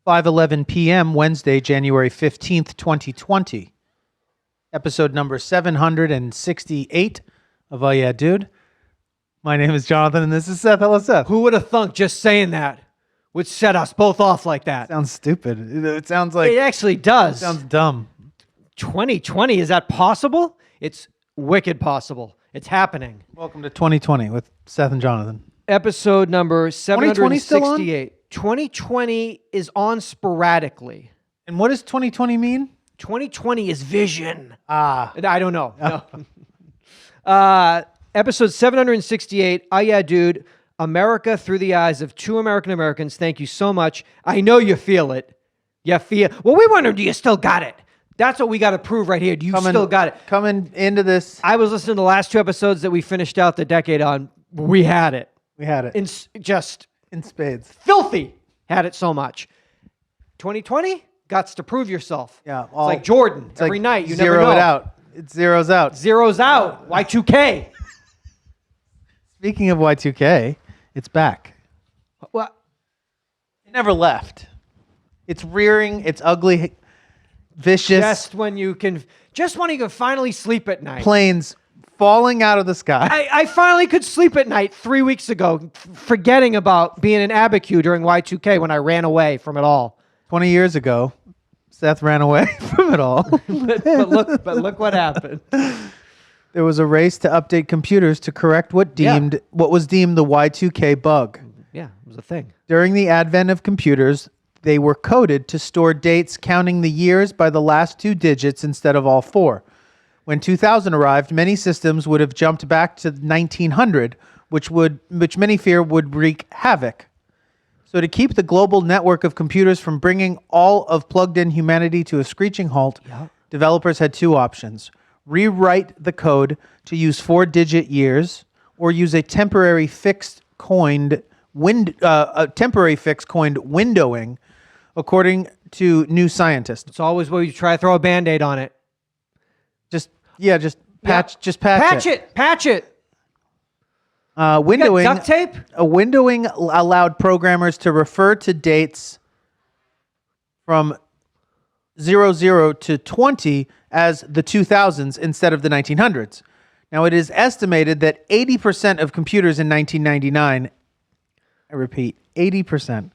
5:11 p.m. Wednesday, January 15th, 2020. Episode number 768 of Oh Yeah Dude. My name is Jonathan and this is Seth. Hello, Seth. Who would have thunk just saying that would set us both off like that? Sounds stupid. It sounds like... It actually does. Sounds dumb. 2020, is that possible? It's wicked possible. It's happening. Welcome to 2020 with Seth and Jonathan. Episode number 2020 still on? 768. 2020 is on sporadically. And what does 2020 mean? 2020 is vision. Ah. I don't know. No. Episode 768, Oh Yeah Dude, America Through the Eyes of Two American Americans. Thank you so much. I know you feel it. You feel... Well, we wonder, do you still got it? That's what we got to prove right here. Do you still got it? Coming into this... I was listening to the last two episodes that we finished out the decade on. We had it. We had it. In spades. Filthy. Had it so much. 2020, gots to prove yourself. Yeah. It's like Jordan. Every night, you never know. Zero it out. It zeros out. Zeros out. Y2K. Speaking of Y2K, it's back. Well, It never left. It's rearing. It's ugly, vicious. just when you can finally sleep at night. Planes falling out of the sky. I finally could sleep at night 3 weeks ago, forgetting about being an abacu during Y2K when I ran away from it all. 20 years ago, Seth ran away from it all. but look what happened. There was a race to update computers to correct what was deemed the Y2K bug. Yeah, it was a thing. During the advent of computers, they were coded to store dates counting the years by the last two digits instead of all four. When 2000 arrived, many systems would have jumped back to 1900, which many fear would wreak havoc. So to keep the global network of computers from bringing all of plugged-in humanity to a screeching halt, developers had two options: rewrite the code to use four-digit years, or use a temporary fixed coined windowing, according to New Scientist. It's always where you try to throw a Band-Aid on it. Patch it. Patch it. Windowing. Duct tape? Windowing allowed programmers to refer to dates from 00 to 20 as the 2000s instead of the 1900s. Now, it is estimated that 80% of computers in 1999, I repeat, 80%,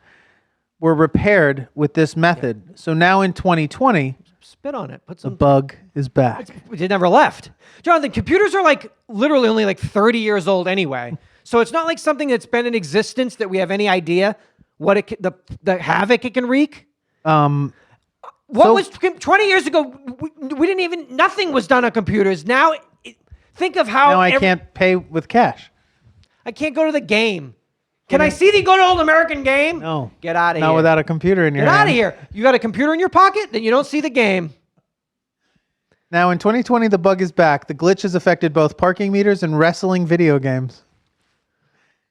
were repaired with this method. Yeah. So now in 2020... Spit on it. The bug is back. It never left. Jonathan, computers are literally only 30 years old anyway. So it's not like something that's been in existence that we have any idea what the havoc it can wreak. What was 20 years ago? We didn't even, nothing was done on computers. Now, think of how... Now I can't pay with cash. I can't go to the game. Can I see thee go to Old American Game? No. Get out of here. Not without a computer in your hand. Get out of here. You got a computer in your pocket? Then you don't see the game. Now in 2020, the bug is back. The glitch has affected both parking meters and wrestling video games.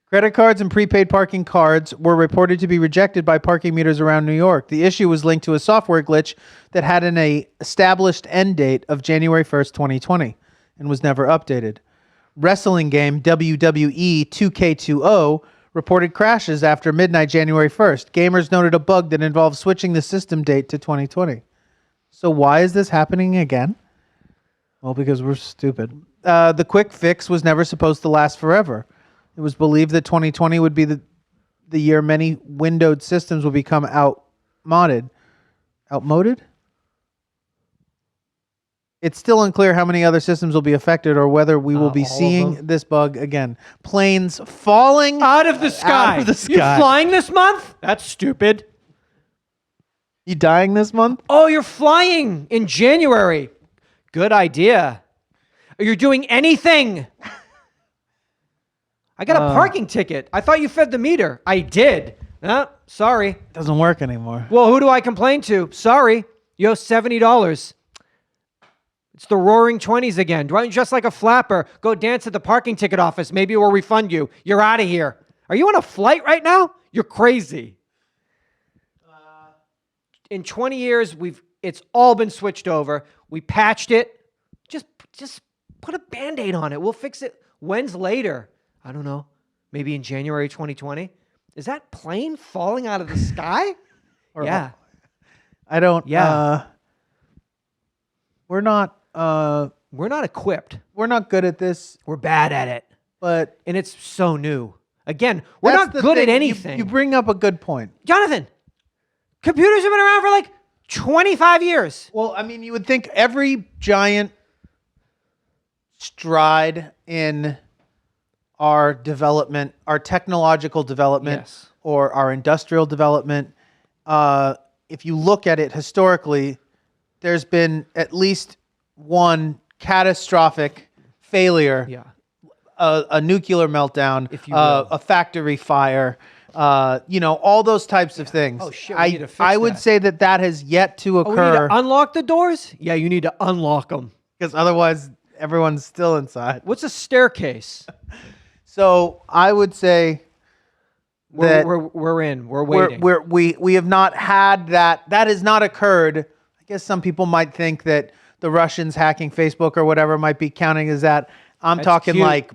Credit cards and prepaid parking cards were reported to be rejected by parking meters around New York. The issue was linked to a software glitch that had an established end date of January 1st, 2020 and was never updated. Wrestling game WWE 2K20 reported crashes after midnight January 1st. Gamers noted a bug that involved switching the system date to 2020. So why is this happening again? Well, because we're stupid. The quick fix was never supposed to last forever. It was believed that 2020 would be the year many windowed systems will become outmoded. Outmoded? It's still unclear how many other systems will be affected or whether we will be seeing this bug again. Planes falling out of the sky. Out of the sky. You flying this month? That's stupid. You dying this month? Oh, you're flying in January. Good idea. You're doing anything. I got a parking ticket. I thought you fed the meter. I did. Sorry. Doesn't work anymore. Well, who do I complain to? Sorry. You owe $70. It's the roaring 20s again. Why don't you dress like a flapper? Go dance at the parking ticket office. Maybe we'll refund you. You're out of here. Are you on a flight right now? You're crazy. In 20 years, it's all been switched over. We patched it. Just put a Band-Aid on it. We'll fix it. When's later? I don't know. Maybe in January 2020. Is that plane falling out of the sky? Or Yeah. I don't. Yeah. We're not. We're not equipped. We're not good at this. We're bad at it. But And it's so new. Again, we're that's not the good at thing. anything. You bring up a good point. Jonathan, computers have been around for like 25 years. Well, I mean, you would think every giant stride in our development, our technological development, Yes. or our industrial development, if you look at it historically, there's been at least one catastrophic failure. Yeah. A nuclear meltdown, If you will. a factory fire, all those types of things. Oh, shit, we need to fix I would that. say that has yet to Oh, we need occur to unlock the doors? Yeah, you need to unlock them. because otherwise everyone's still inside. What's a staircase? So I would say that We're in. We're waiting. we have not had that. That has not occurred. I guess some people might think that the Russians hacking Facebook or whatever might be counting as that. I'm That's talking cute. like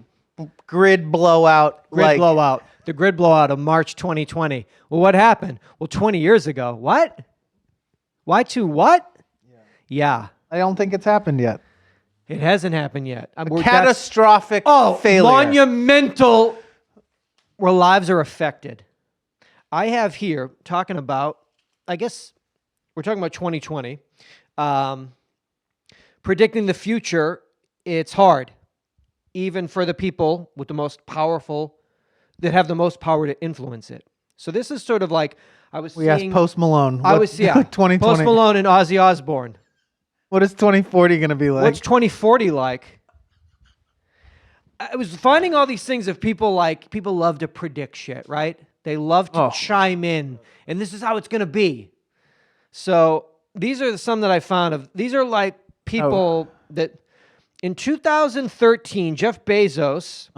grid blowout. Grid blowout. The grid blowout of March 2020. Well, what happened? Well, 20 years ago. What? Y2 what? Yeah. I don't think it's happened yet. It hasn't happened yet. Catastrophic failure. Monumental, where lives are affected. I have here talking about, I guess we're talking about 2020. Predicting the future, it's hard. Even for the people with the most powerful, that have the most power to influence it. So this is sort of like, We asked Post Malone. 2020. Post Malone and Ozzy Osbourne. What is 2040 going to be like? What's 2040 like? I was finding all these things of people love to predict shit, right? They love to chime in, and this is how it's going to be. So these are some that I found of. These are like people that in 2013, Jeff Bezos.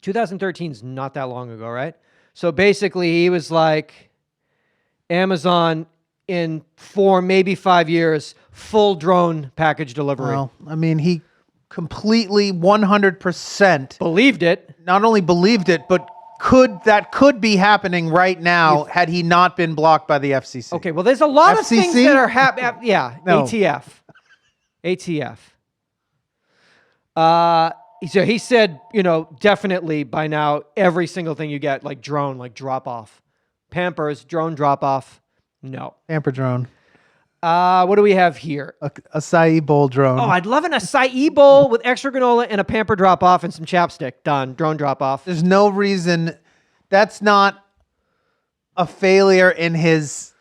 2013 is not that long ago, right? So basically, he was like, Amazon in 4, maybe 5 years, full drone package delivery. Well, I mean, he completely 100% Believed it. not only believed it, but could be happening right now had he not been blocked by the FCC. Okay, well, there's a lot of things FCC? that are happening. Yeah, No. ATF. So he said, definitely by now, every single thing you get, like drone, like drop off. Pampers, drone drop off. No. Pamper drone. What do we have here? A acai bowl drone. Oh, I'd love an acai bowl with extra granola and a pamper drop off and some chapstick. Done. Drone drop off. There's no reason. That's not a failure in his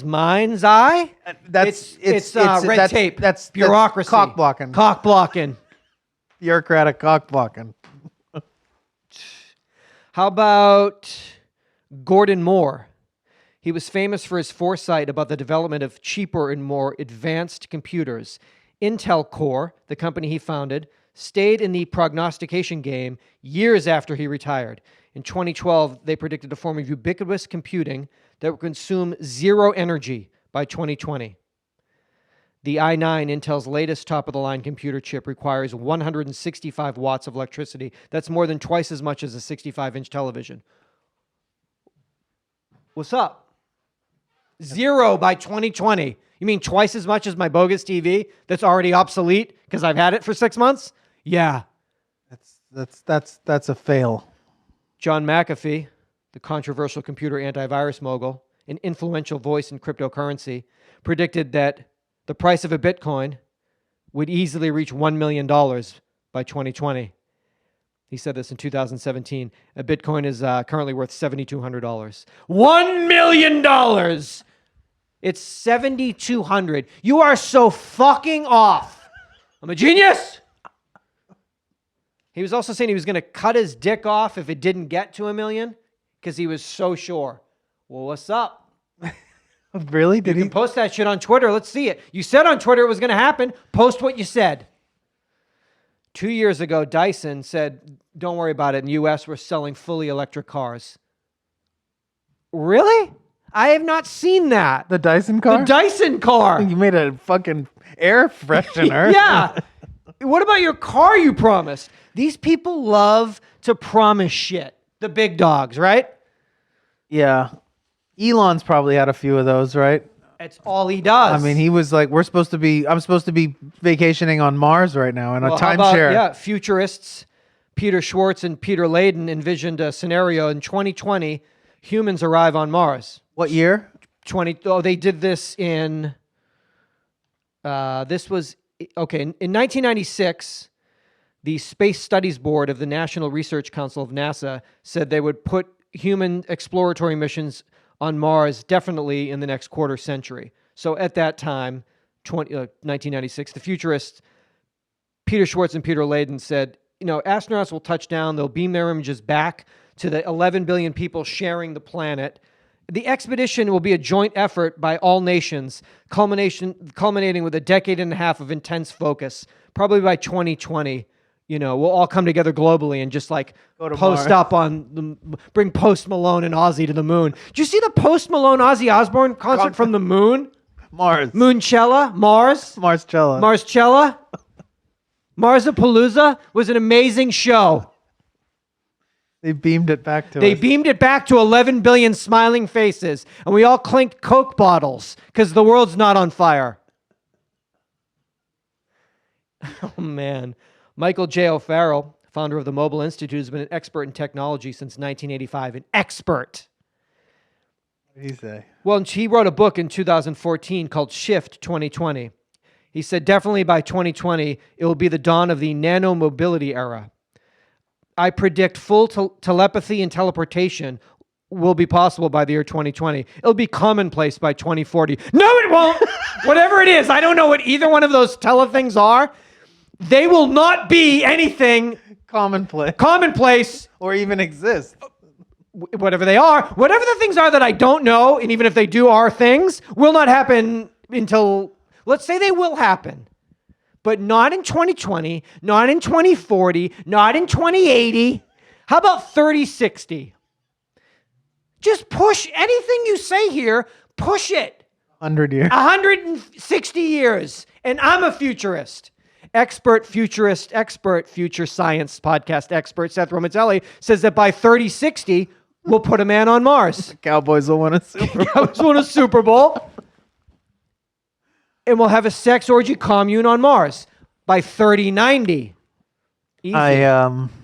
mind's eye. It's red tape. That's bureaucracy. Cock blocking. Cock blocking. Bureaucratic cock blocking. How about Gordon Moore? He was famous for his foresight about the development of cheaper and more advanced computers. Intel Core, the company he founded, stayed in the prognostication game years after he retired. In 2012, they predicted a form of ubiquitous computing that would consume zero energy by 2020. The i9, Intel's latest top-of-the-line computer chip, requires 165 watts of electricity. That's more than twice as much as a 65-inch television. What's up? Zero by 2020. You mean twice as much as my bogus TV that's already obsolete because I've had it for 6 months? Yeah. That's a fail. John McAfee, the controversial computer antivirus mogul, an influential voice in cryptocurrency, predicted that the price of a Bitcoin would easily reach $1 million by 2020. He said this in 2017. A Bitcoin is currently worth $7,200. $1 million! It's $7,200. You are so fucking off. I'm a genius. He was also saying he was going to cut his dick off if it didn't get to $1 million because he was so sure. Well, what's up? Really? Did You can post that shit on Twitter. Let's see it. You said on Twitter it was going to happen. Post what you said. 2 years ago, Dyson said, don't worry about it. In the U.S., we're selling fully electric cars. Really? I have not seen that. The Dyson car? The Dyson car. You made a fucking air freshener. Yeah. What about your car you promised? These people love to promise shit. The big dogs, right? Yeah. Elon's probably had a few of those, right? It's all he does. I mean, he was like, I'm supposed to be vacationing on Mars right now in a Well, how about, timeshare. yeah, futurists Peter Schwartz and Peter Layden envisioned a scenario in 2020, humans arrive on Mars. What year? They did this in, this was, okay, in 1996, the Space Studies Board of the National Research Council of NASA said they would put human exploratory missions on Mars definitely in the next quarter century. So at that time, 1996, the futurists, Peter Schwartz and Peter Layden said, astronauts will touch down, they'll beam their images back to the 11 billion people sharing the planet. The expedition will be a joint effort by all nations, culminating with a decade and a half of intense focus. Probably by 2020, we'll all come together globally and just like post Mars. up bring Post Malone and Ozzy to the moon. Did you see the Post Malone Ozzy Osbourne concert from the moon? Mars. Moonchella? Mars? Marscella. Marschella? Marzapalooza was an amazing show. They beamed it back to us. They beamed it back to 11 billion smiling faces, and we all clinked Coke bottles because the world's not on fire. Oh, man. Michael J. O'Farrell, founder of the Mobile Institute, has been an expert in technology since 1985. An expert. What did he say? Well, he wrote a book in 2014 called Shift 2020. He said, definitely by 2020, it will be the dawn of the nano-mobility era. I predict full telepathy and teleportation will be possible by the year 2020. It'll be commonplace by 2040. No, it won't! Whatever it is, I don't know what either one of those things are. They will not be anything commonplace. Or even exist. Whatever they are, whatever the things are that I don't know, and even if they do are things, will not happen until, let's say they will happen. But not in 2020, not in 2040, not in 2080. How about 3060? Just push anything you say here, push it. 100 years. 160 years. And I'm a futurist. Expert futurist, expert future science podcast expert Seth Romatelli says that by 3060, we'll put a man on Mars. The Cowboys will win a Super Bowl. Cowboys win a Super Bowl. And we'll have a sex orgy commune on Mars by 3090. Easy.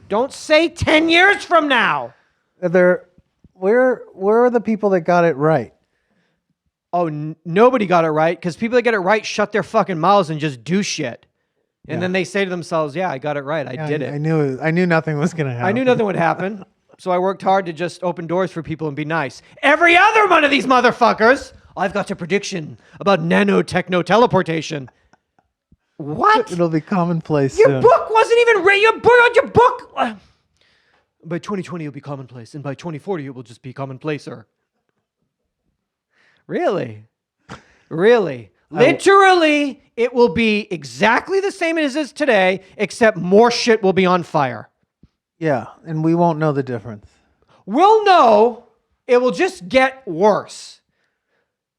Don't say 10 years from now. Where are the people that got it right? Oh, nobody got it right because people that get it right shut their fucking mouths and just do shit. And then they say to themselves, yeah, I got it right. I did it. I knew nothing was going to happen. I knew nothing would happen. So I worked hard to just open doors for people and be nice. Every other one of these motherfuckers, I've got a prediction about nanotechno teleportation. What? It'll be commonplace Your soon. book wasn't even ready. Your book. By 2020, it'll be commonplace. And by 2040, it will just be commonplacer. Really? Really? Literally, it will be exactly the same as it is today, except more shit will be on fire. Yeah, and we won't know the difference. We'll know. It will just get worse.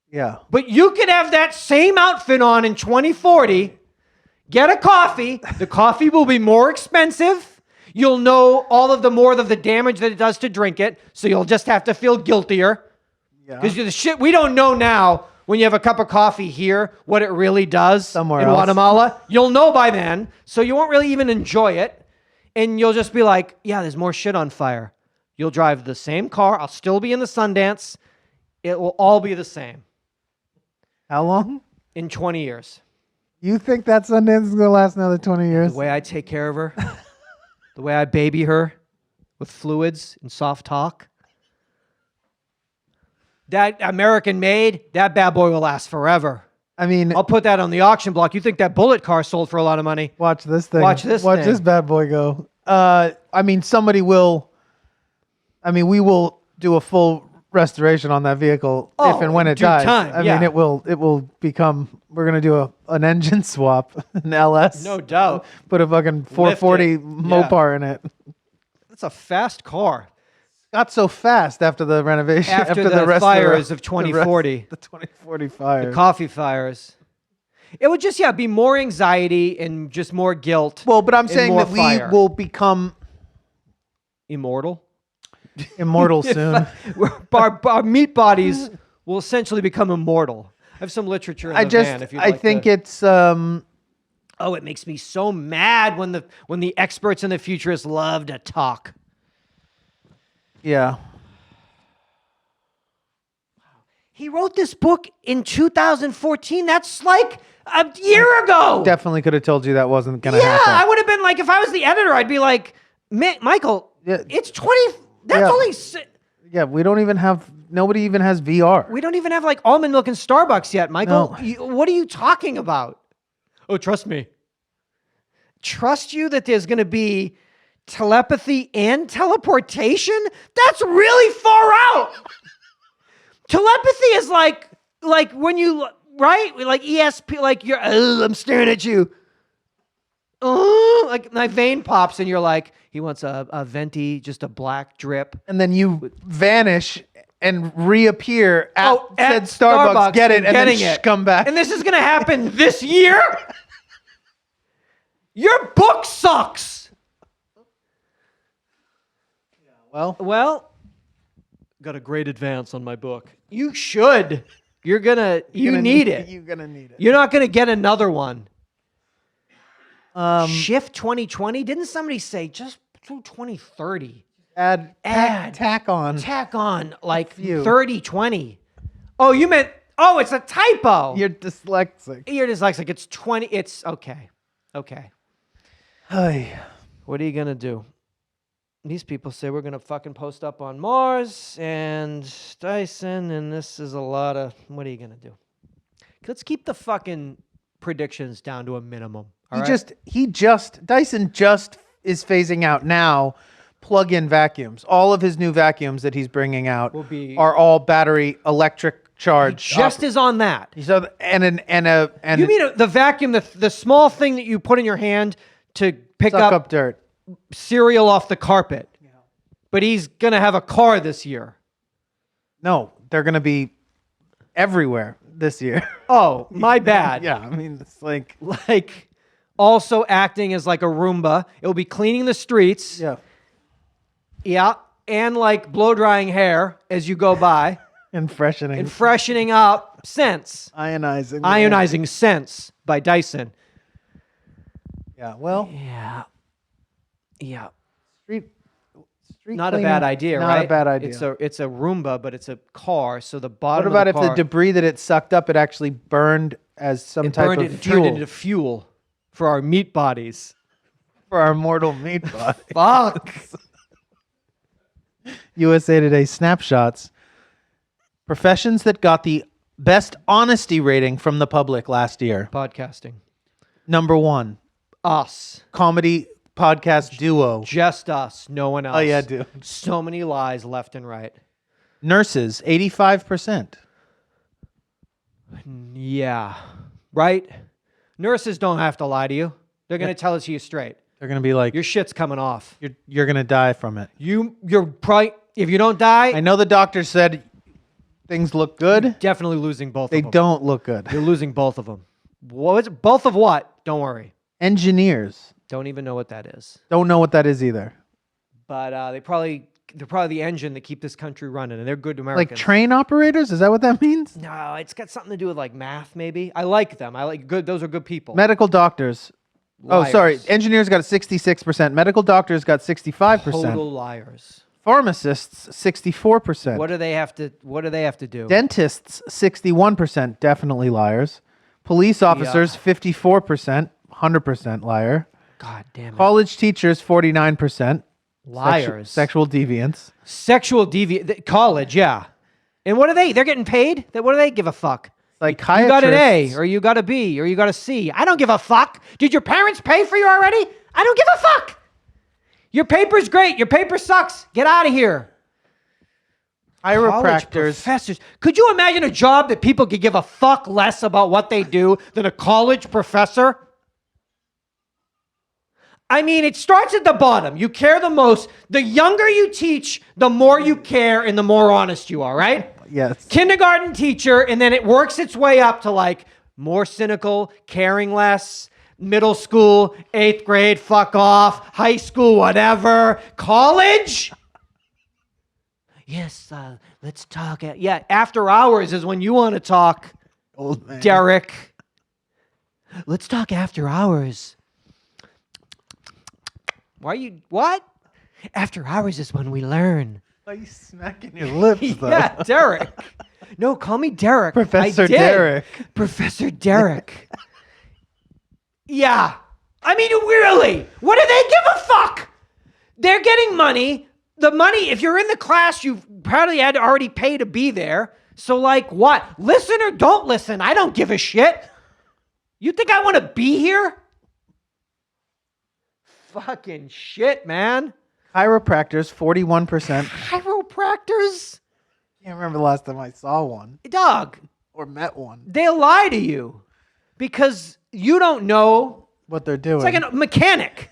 Yeah. But you could have that same outfit on in 2040, get a coffee. The coffee will be more expensive. You'll know all of the damage that it does to drink it, so you'll just have to feel guiltier. Yeah. Because the shit we don't know now, when you have a cup of coffee here, what it really does Somewhere in else. Guatemala, you'll know by then, so you won't really even enjoy it. And you'll just be like, yeah, there's more shit on fire. You'll drive the same car. I'll still be in the Sundance. It will all be the same. How long? In 20 years. You think that Sundance is going to last another 20 years? The way I take care of her, the way I baby her with fluids and soft talk. That American made, that bad boy will last forever. I mean, I'll put that on the auction block. You think that bullet car sold for a lot of money? watch this thing. Watch this Watch thing. this bad boy go. I mean, we will do a full restoration on that vehicle if and when in it due dies. time, I yeah. mean, it will become, we're going to do an engine swap, an LS. No doubt. Put a fucking 440 it. Mopar in it. That's a fast car. Got so fast after the renovation. After the restora- fires of 2040. The 2040 fires. The coffee fires. It would just, be more anxiety and just more guilt. Well, but I'm and saying more that fire. we will become Immortal? immortal soon. Our meat bodies will essentially become immortal. I have some literature in the van. If you'd like think to. it's Oh, it makes me so mad when the experts and the futurists love to talk. yeah. He wrote this book in 2014. That's like a year ago. Definitely could have told you that wasn't gonna Yeah, happen. I would have been like, if I was the editor, I'd be like, Michael, Yeah. it's 20. That's Yeah. only. Yeah, we don't even have. Nobody even has VR. We don't even have like almond milk in Starbucks yet, Michael. No. What are you talking about? Oh, trust me. Trust you that there's going to be telepathy and teleportation? That's really far out. Telepathy is like when you, right? Like ESP, like you're, I'm staring at you. Like my vein pops and you're like, he wants a venti, just a black drip. And then you vanish and reappear at at said Starbucks, get it, and then getting it. come back. And this is going to happen this year? Your book sucks. Well, got a great advance on my book. You should. You need it. You're gonna need it. You're not going to get another one. Shift 2020? Didn't somebody say just through 2030? Tack on. Tack on like few. 3020. Oh, you meant, it's a typo. You're dyslexic. You're dyslexic. It's 20. It's okay. Okay. Hey. What are you going to do? These people say we're going to fucking post up on Mars and Dyson, and this is a lot of, what are you going to do? Let's keep the fucking predictions down to a minimum. Dyson just is phasing out now plug-in vacuums. All of his new vacuums that he's bringing out are all battery electric charge. Just is on that. So you mean the vacuum, the small thing that you put in your hand to pick suck up up dirt. cereal off the carpet. Yeah. But he's going to have a car this year. No, they're going to be everywhere this year. Oh, my bad. Yeah, I mean, it's like also acting as like a Roomba. It'll be cleaning the streets. Yeah. Yeah, and like blow drying hair as you go by. And freshening. And freshening up scents. Ionizing. Ionizing scents by Dyson. Yeah, well. Yeah. Street not cleaning, a bad idea, right? Not a bad idea. It's a Roomba, but it's a car, so the bottom What about of the if car, the debris that it sucked up, it actually burned as some type of fuel? turned into fuel for our meat bodies. For our mortal meat body. Fuck. USA Today snapshots. Professions that got the best honesty rating from the public last year. Podcasting. Number 1. Us. Comedy podcast duo. Just us. No one else. Oh, yeah, dude. So many lies left and right. Nurses, 85%. Yeah. Right? Nurses don't have to lie to you. They're going to tell it to you straight. They're going to be like, your shit's coming off. You're going to die from it. You're probably, if you don't die, I know the doctor said things look good. Definitely losing both of They them. don't look good. You're losing both of them. Both of what? Don't worry. Engineers. Don't even know what that is. Don't know what that is either. But they're probably the engine that keep this country running, and they're good Americans. Like train operators? Is that what that means? No, it's got something to do with like math, maybe. I like them. I like good. Those are good people. Medical doctors. Liars. Oh, sorry. Engineers got 66%. Medical doctors got 65%. Total liars. Pharmacists, 64%. What do they have to do? Dentists, 61%. Definitely liars. Police officers, 54%. 100% liar. God damn it. College teachers, 49%. Liars. Sexual deviants. College, yeah. And what are they? They're getting paid? What do they give a fuck? Psychiatrists. You got an A, or you got a B, or you got a C. I don't give a fuck. Did your parents pay for you already? I don't give a fuck. Your paper's great. Your paper sucks. Get out of here. Chiropractors. College professors. Could you imagine a job that people could give a fuck less about what they do than a college professor? I mean, it starts at the bottom. You care the most. The younger you teach, the more you care and the more honest you are, right? Yes. Kindergarten teacher, and then it works its way up to like more cynical, caring less, middle school, 8th grade, fuck off, high school, whatever, college. Yes, let's talk. Yeah, after hours is when you want to talk, Old man. Derek. Let's talk after hours. What? After hours is when we learn. Why are you smacking your lips, though? Yeah, Derek. No, call me Derek. Professor I did. Derek. Professor Derek. Yeah. I mean, really, what do they give a fuck? They're getting money. The money, if you're in the class, you probably had to already pay to be there. So, like, what? Listen or don't listen. I don't give a shit. You think I want to be here? Fucking shit, man. Chiropractors, 41%. Chiropractors? Can't remember the last time I saw one Dog, or met one. they'll lie to you because you don't know. What they're doing. It's like a mechanic.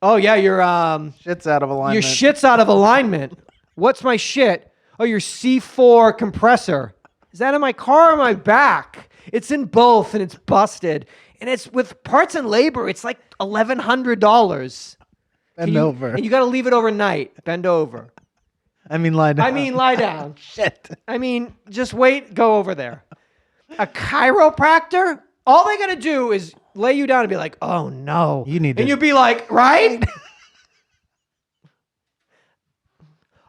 Oh, yeah, your shit's out of alignment. shit's out of alignment. What's my shit? Oh, your C4 compressor. Is that in my car or my back? It's in both, and it's busted. And it's with parts and labor. It's like $1,100. Bend over. And you got to leave it overnight. Bend over. I mean, lie down. I mean, lie down. Shit. I mean, just wait. Go over there. A chiropractor? All they got to do is lay you down and be like, oh, no. You need And to- you'd be like, right?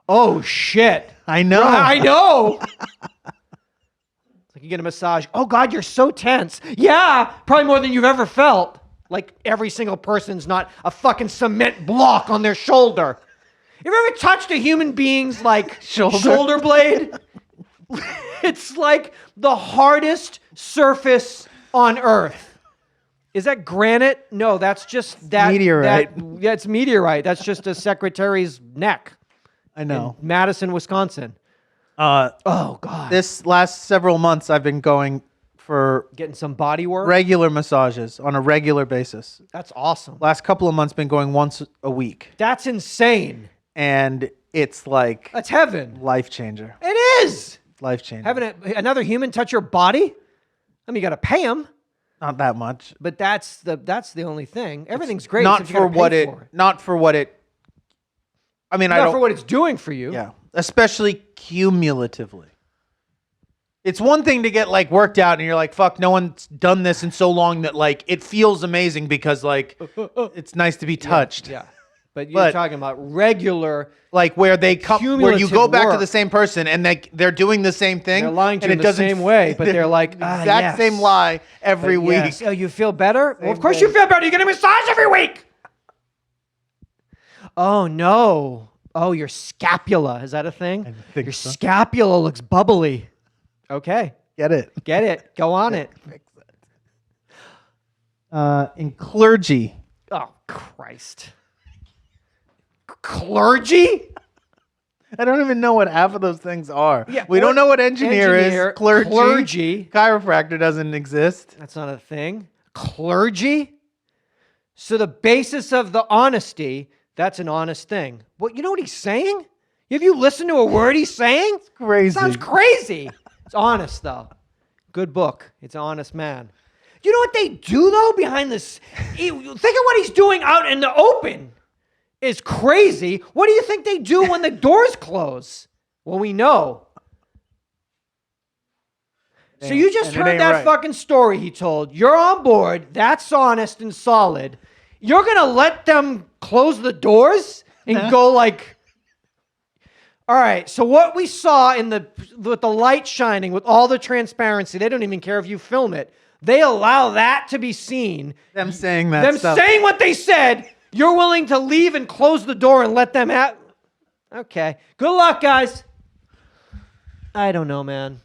Oh, shit. I know. I know. Like you get a massage. Oh, God, you're so tense. Yeah, probably more than you've ever felt. Like every single person's not a fucking cement block on their shoulder. You ever touched a human being's like shoulder blade? It's like the hardest surface on Earth. Is that granite? No, that's just that meteorite. Yeah, it's meteorite. That's just a secretary's neck. I know. In Madison, Wisconsin. Oh, God. This last several months, I've been going for Getting some body work? regular massages on a regular basis. That's awesome. Last couple of months, been going once a week. That's insane. And it's like That's heaven. life changer. It is. Life changer. Having another human touch your body? I mean, you got to pay him, Not that much. but that's the only thing. Everything's great. Not except you for gotta what pay it. for Not for what it. I mean, I Not don't. for what it's doing for you. Yeah, especially cumulatively. It's one thing to get like worked out and you're like, fuck, no one's done this in so long that like it feels amazing because like it's nice to be touched. Yeah. But you're talking about regular. Like where they come, where you go back to work. the same person and they're doing the same thing. They're lying to and you in the same way, but they're like, exact yes. same lie every But week. yes. Oh, you feel better? Well, of Same course thing. you feel better. You get a massage every week. Oh, no. Oh, your scapula. Is that a thing? think Your so. scapula looks bubbly. Okay. Get it? Get it. Go on it. Fix it. In clergy, Oh, Christ. Clergy? I don't even know what half of those things are. Yeah, we don't what- know what engineer engineer, is. Clergy. clergy. Chiropractor doesn't exist. That's not a thing. Clergy? So the basis of the honesty, that's an honest thing. Well, you know what he's saying? Have you listened to a word he's saying? Crazy. Sounds crazy. It's honest, though. Good book. It's an honest man. You know what they do, though, behind this? Think of what he's doing out in the open. Is crazy. What do you think they do when the doors close? Well, we know. So you just And it heard ain't that right. fucking story he told. You're on board. That's honest and solid. You're going to let them close the doors and go like... All right, so what we saw with the light shining, with all the transparency, they don't even care if you film it. They allow that to be seen. Them saying that Them stuff. saying what they said, you're willing to leave and close the door and let them have... Okay. Good luck, guys. I don't know, man.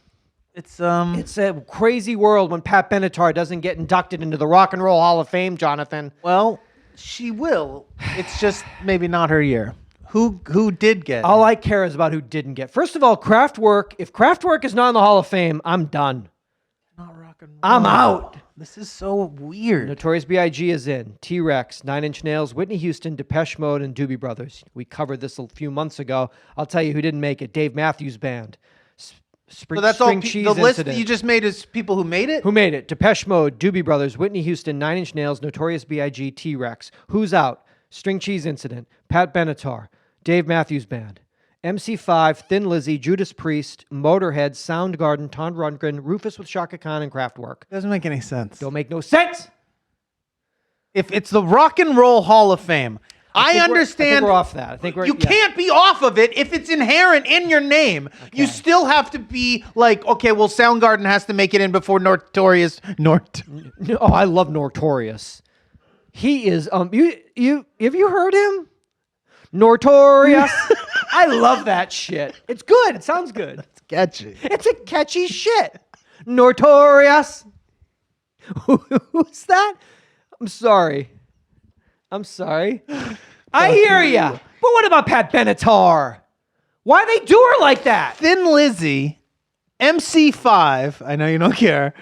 It's It's a crazy world when Pat Benatar doesn't get inducted into the Rock and Roll Hall of Fame, Jonathan. well, she will. It's just maybe not her year. Who did get? All I care is about who didn't get. First of all, Kraftwerk. If Kraftwerk is not in the Hall of Fame, I'm done. Not rock and roll. I'm out. This is so weird. Notorious B.I.G. is in. T-Rex, Nine Inch Nails, Whitney Houston, Depeche Mode, and Doobie Brothers. We covered this a few months ago. I'll tell you who didn't make it. Dave Matthews Band. So that's all. Spring The Cheese list that Incident. you just made is people who made it. Who made it? Depeche Mode, Doobie Brothers, Whitney Houston, Nine Inch Nails, Notorious B.I.G., T-Rex. Who's out? String Cheese Incident, Pat Benatar, Dave Matthews Band. MC5, Thin Lizzy, Judas Priest, Motorhead, Soundgarden, Todd Rundgren, Rufus with Shaka Khan, and Kraftwerk. Doesn't make any sense. Don't make no sense. If it's the Rock and Roll Hall of Fame, I understand. I think we're off that. I think you can't be off of it if it's inherent in your name. Okay. You still have to be like, okay, well, Soundgarden has to make it in before Notorious. Oh, I love Notorious. He is. Have you heard him? Notorious. I love that shit. It's good. It sounds good. It's catchy. It's a catchy shit. Notorious. Who's that? I'm sorry. I hear ya. But what about Pat Benatar? Why they do her like that? Thin Lizzy, MC5. I know you don't care.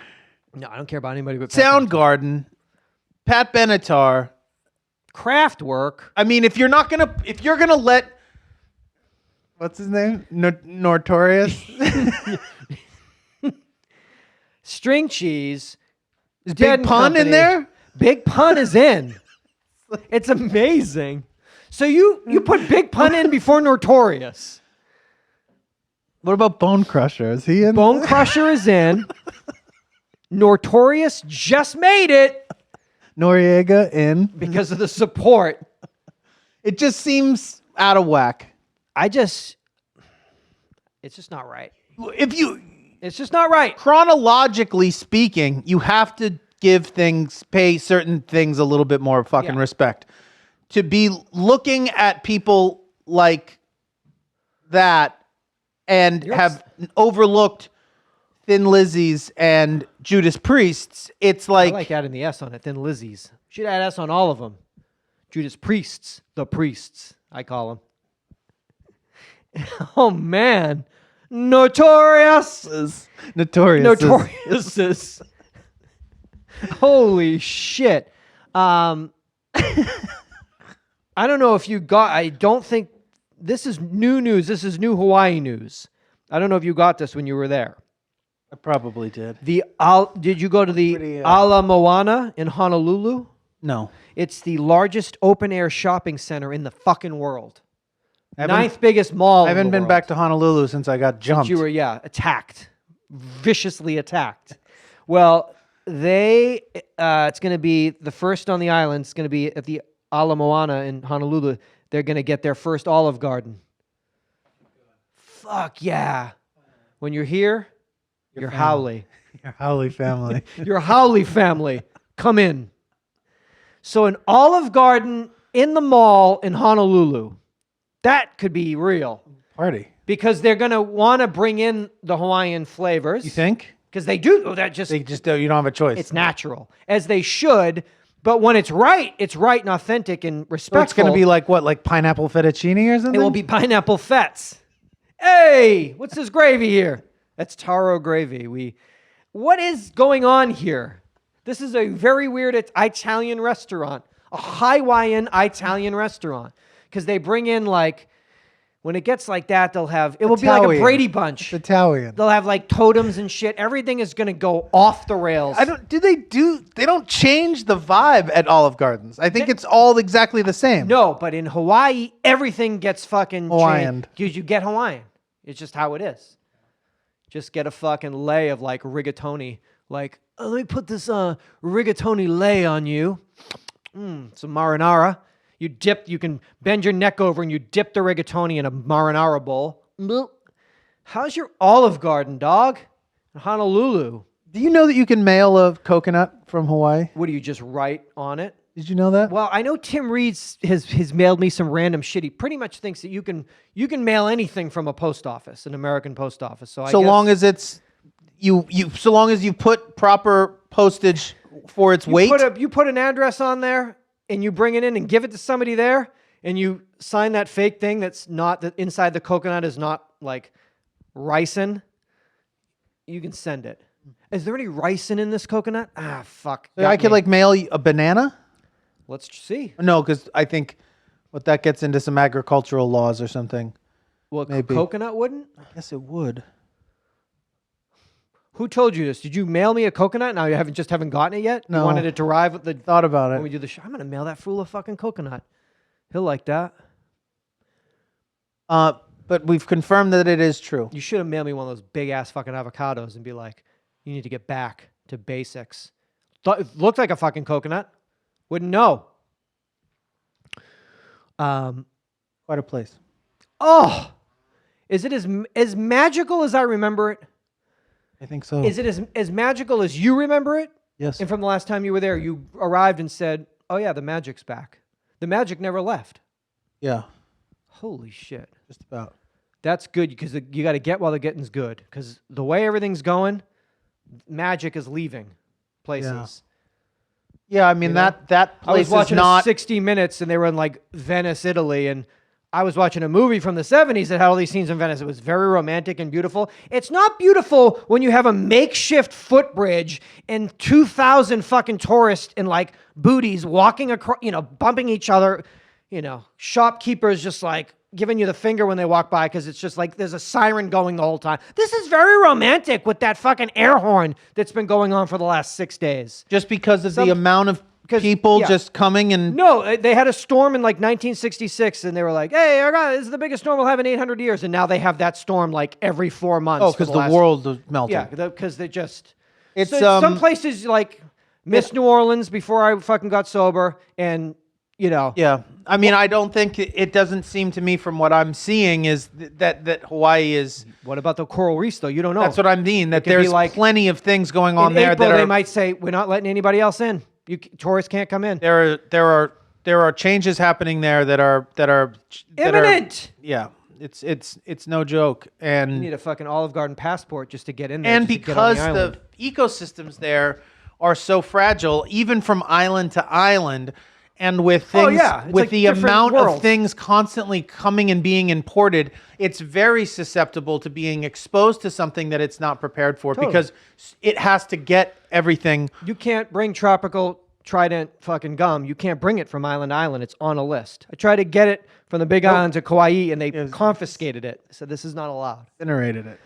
No, I don't care about anybody but Soundgarden, Pat Benatar, Kraftwerk. I mean, if you're gonna let, what's his name? Notorious. String Cheese. Is Big Pun in there? Big Pun is in. It's amazing. So you put Big Pun in before Notorious. What about Bone Crusher? Is he in? Bone Crusher is in. Notorious just made it. Noriega in. Because of the support. It just seems out of whack. It's just not right. It's just not right. Chronologically speaking, you have to pay certain things a little bit more fucking respect. To be looking at people like that and have overlooked Thin Lizzy's and Judas Priest's, it's like... I like adding the S on it, Thin Lizzy's. Should add S on all of them. Judas Priest's, the priests, I call them. Oh, man. Notorious. Holy shit. I don't know if you got... I don't think... This is new news. This is new Hawaii news. I don't know if you got this when you were there. I probably did. Did you go to the Ala Moana in Honolulu? No. It's the largest open-air shopping center in the fucking world. Ninth biggest mall. I haven't been back to Honolulu since I got jumped. You were, attacked. Viciously attacked. Well, it's going to be the first on the island. It's going to be at the Ala Moana in Honolulu. They're going to get their first Olive Garden. Fuck yeah. When you're here, you're Howley. Your Howley family. Your Howley family. Come in. So an Olive Garden in the mall in Honolulu. That could be real. Party. Because they're going to want to bring in the Hawaiian flavors. You think? Because they do. You don't have a choice. It's natural. As they should. But when it's right and authentic and respectful. So it's going to be like what? Like pineapple fettuccine or something? It will be pineapple fets. Hey, what's this gravy here? That's taro gravy. What is going on here? This is a very weird Italian restaurant. A Hawaiian Italian restaurant. Because they bring in when it gets like that, it will be like a Brady Bunch. It's Italian. They'll have totems and shit. Everything is going to go off the rails. They don't change the vibe at Olive Gardens. I think it's all exactly the same. No, but in Hawaii, everything gets fucking Hawaiian. Because you get Hawaiian. It's just how it is. Just get a fucking lay of rigatoni. Let me put this rigatoni lay on you. Some marinara. You can bend your neck over and you dip the rigatoni in a marinara bowl. How's your Olive Garden, dog? In Honolulu. Do you know that you can mail a coconut from Hawaii? What do you just write on it? Did you know that? Well, I know Tim Reed's has mailed me some random shit. He pretty much thinks that you can mail anything from a post office, an American post office. So long as it's so long as you put proper postage for its weight. You put an address on there and you bring it in and give it to somebody there and you sign that fake thing that's not that inside the coconut is not ricin. You can send it. Is there any ricin in this coconut? Ah, fuck. I could mail a banana? Let's see. No, because I think that gets into some agricultural laws or something. Well, maybe. Coconut wouldn't? I guess it would. Who told you this? Did you mail me a coconut? Now you haven't gotten it yet? No. You wanted it to arrive at the... Thought about it. When we do the show. I'm going to mail that fool a fucking coconut. He'll like that. But but we've confirmed that it is true. You should have mailed me one of those big ass fucking avocados and be like, you need to get back to basics. It looked like a fucking coconut. Wouldn't know. Quite a place. Oh, is it as magical as I remember it? I think so. Is it as magical as you remember it? Yes. And from the last time you were there, you arrived and said, oh yeah, the magic's back. The magic never left. Yeah. Holy shit. Just about. That's good because you got to get while the getting's good. Because the way everything's going, magic is leaving places. Yeah, I mean, that place I was watching is not... 60 Minutes and they were in like Venice, Italy, and I was watching a movie from the 70s that had all these scenes in Venice. It was very romantic and beautiful. It's not beautiful when you have a makeshift footbridge and 2,000 fucking tourists in like booties walking across, bumping each other, shopkeepers just like giving you the finger when they walk by because it's just like there's a siren going the whole time. This is very romantic with that fucking air horn that's been going on for the last 6 days. Just because of the amount of people just coming and... No, they had a storm in like 1966 and they were like, hey, this is the biggest storm we'll have in 800 years. And now they have that storm like every 4 months. Oh, because the world is melting. Yeah, because they just... It's some places like Miss New Orleans before I fucking got sober and, Yeah. I mean, I don't think... It doesn't seem to me from what I'm seeing is that Hawaii is... What about the coral reefs, though? You don't know. That's what I mean, that there's like plenty of things going on there April, that are... they might say, we're not letting anybody else in. Tourists can't come in. There are changes happening there that are imminent. Yeah, it's no joke, and you need a fucking Olive Garden passport just to get in there. And because the ecosystems there are so fragile, even from island to island, and with things with like the amount of things constantly coming and being imported, it's very susceptible to being exposed to something that it's not prepared for because it has to get everything. You can't bring tropical Trident fucking gum. You can't bring it from island to island. It's on a list. I tried to get it from the big islands of Kauai and they confiscated it. I said, this is not allowed. Incinerated it.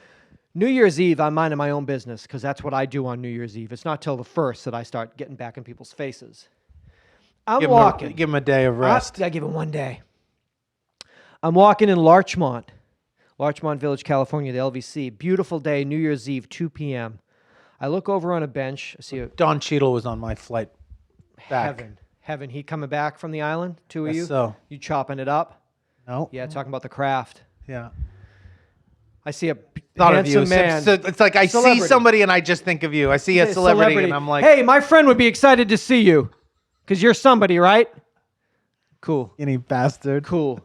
New Year's Eve, I'm minding my own business because that's what I do on New Year's Eve. It's not till the 1st that I start getting back in people's faces. I'm walking. Give him a day of rest. I give him 1 day. I'm walking in Larchmont Village, California, the LVC. Beautiful day, New Year's Eve, 2 p.m. I look over on a bench. I see Don Cheadle was on my flight back. Heaven. He coming back from the island? Two of you? So. You chopping it up? No. Yeah, talking about the craft. Yeah. I see a handsome man. So it's like I see somebody and I just think of you. I see a celebrity and I'm like... Hey, my friend would be excited to see you. Because you're somebody, right? Cool. Any bastard. Cool.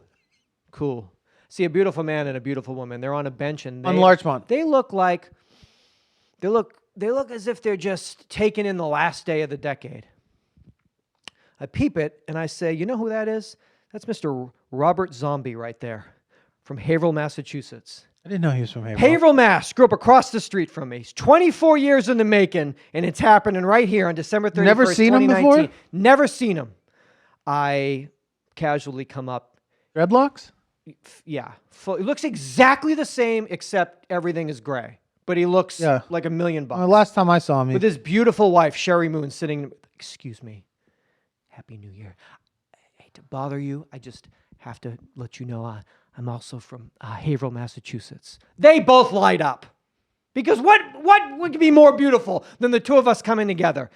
See a beautiful man and a beautiful woman. They're on a bench and on Larchmont. They look as if they're just taking in the last day of the decade. I peep it and I say, you know who that is? That's Mr. Robert Zombie right there from Haverhill, Massachusetts. I didn't know he was from Haverhill. Haverhill, Mass. Grew up across the street from me. He's 24 years in the making, and it's happening right here on December 31st, Never seen him before? Never seen him. I casually come up. Dreadlocks? Yeah. He looks exactly the same, except everything is gray. But he looks like $1 million. Well, last time I saw him. With his beautiful wife, Sherry Moon, sitting... Excuse me. Happy New Year. I hate to bother you. I just have to let you know I'm also from Haverhill, Massachusetts. They both light up. Because what would be more beautiful than the two of us coming together?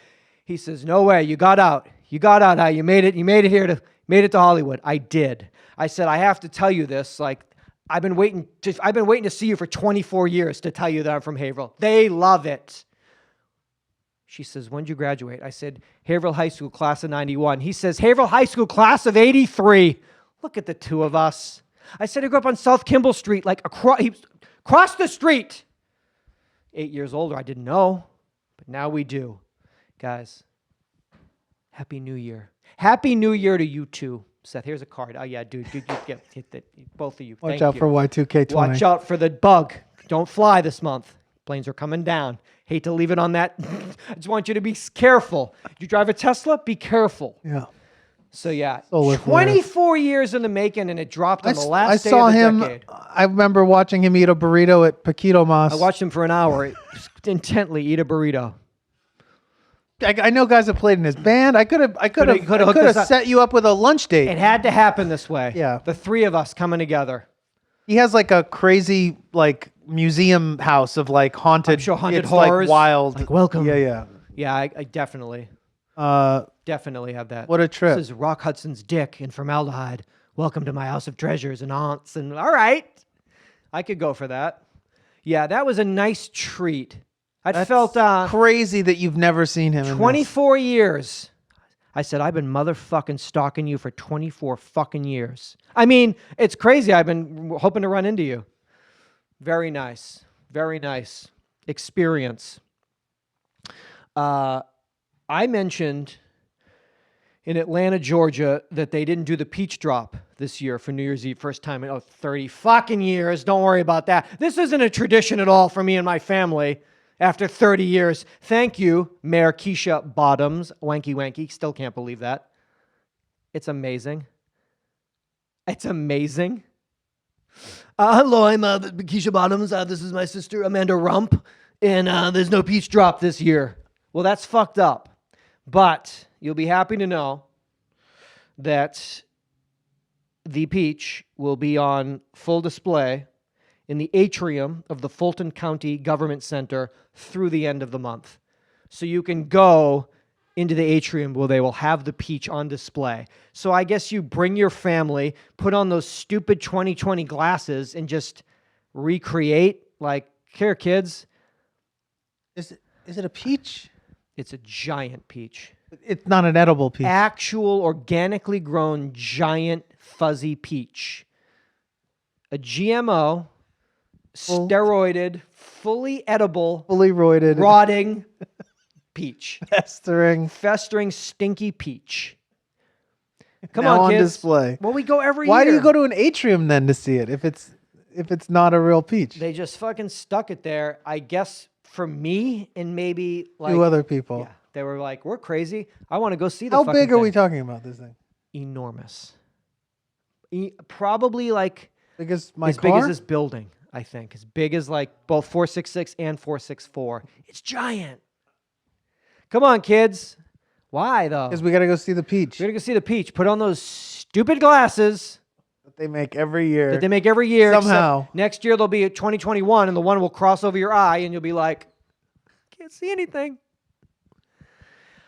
He says, no way, you got out. You got out. You made it to Hollywood. I did. I said, I have to tell you this. Like, I've been waiting to see you for 24 years to tell you that I'm from Haverhill. They love it. She says, when did you graduate? I said, Haverhill High School, class of 91. He says, Haverhill High School, class of 83. Look at the two of us. I said, I grew up on South Kimball Street, like across the street. 8 years older, I didn't know, but now we do. Guys, Happy New Year. Happy New Year to you too. Seth, here's a card. Oh, yeah, dude, you get hit that. Both of you. Watch out for Y2K20. Watch out for the bug. Don't fly this month. Planes are coming down. Hate to leave it on that. I just want you to be careful. You drive a Tesla? Be careful. Yeah. So, yeah, 24 years in the making, and it dropped on the last day of the decade. I remember watching him eat a burrito at Paquito Mas. I watched him for an hour intently eat a burrito. I know guys that played in his band. I could have set you up with a lunch date. It had to happen this way. Yeah. The three of us coming together. He has like a crazy like museum house of like haunted, I'm sure haunted it's horrors. like wild. Like, welcome. Yeah. Yeah, I definitely have that. What a trip. This is Rock Hudson's dick in formaldehyde. Welcome to my house of treasures and aunts. And all right, I could go for that. Yeah, that was a nice treat. I felt crazy that you've never seen him. 24 years. I said, I've been motherfucking stalking you for 24 fucking years. I mean, it's crazy. I've been hoping to run into you. Very nice. Very nice experience. I mentioned in Atlanta, Georgia, that they didn't do the peach drop this year for New Year's Eve. First time in 30 fucking years. Don't worry about that. This isn't a tradition at all for me and my family. After 30 years, thank you, Mayor Keisha Bottoms. Wanky wanky. Still can't believe that. It's amazing. Hello, I'm Keisha Bottoms. This is my sister, Amanda Rump. And there's no peach drop this year. Well, that's fucked up. But you'll be happy to know that the peach will be on full display in the atrium of the Fulton County Government Center through the end of the month. So you can go into the atrium where they will have the peach on display. So I guess you bring your family, put on those stupid 2020 glasses, and just recreate, like, here, kids. Is it a peach? It's a giant peach. It's not an edible peach. Actual, organically grown, giant, fuzzy peach. A GMO... steroided, fully edible, fully roided, rotting peach. Festering, stinky peach. Come now on, kids. On display. Well, we go every Why year. do you go to an atrium then to see it if it's not a real peach? They just fucking stuck it there, I guess, for me and maybe like 2 other people. Yeah, they were like, we're crazy. I want to go see the How fucking big are thing. we talking about this thing? Enormous. Probably like big as my as car? big as this building. I think as big as like both 466 and 464. It's giant. Come on, kids. Why though? Because we got to go see the peach. We gotta go see the peach. Put on those stupid glasses that they make every year. Somehow. Except next year they'll be at 2021 and the one will cross over your eye and you'll be like, can't see anything.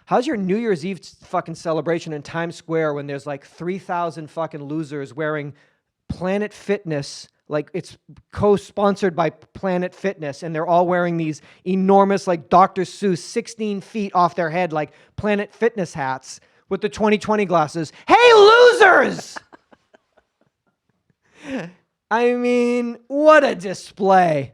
How's your New Year's Eve fucking celebration in Times Square when there's like 3,000 fucking losers wearing Planet Fitness, like it's co-sponsored by Planet Fitness, and they're all wearing these enormous, like Dr. Seuss, 16 feet off their head, like Planet Fitness hats with the 2020 glasses. Hey, losers! I mean, what a display.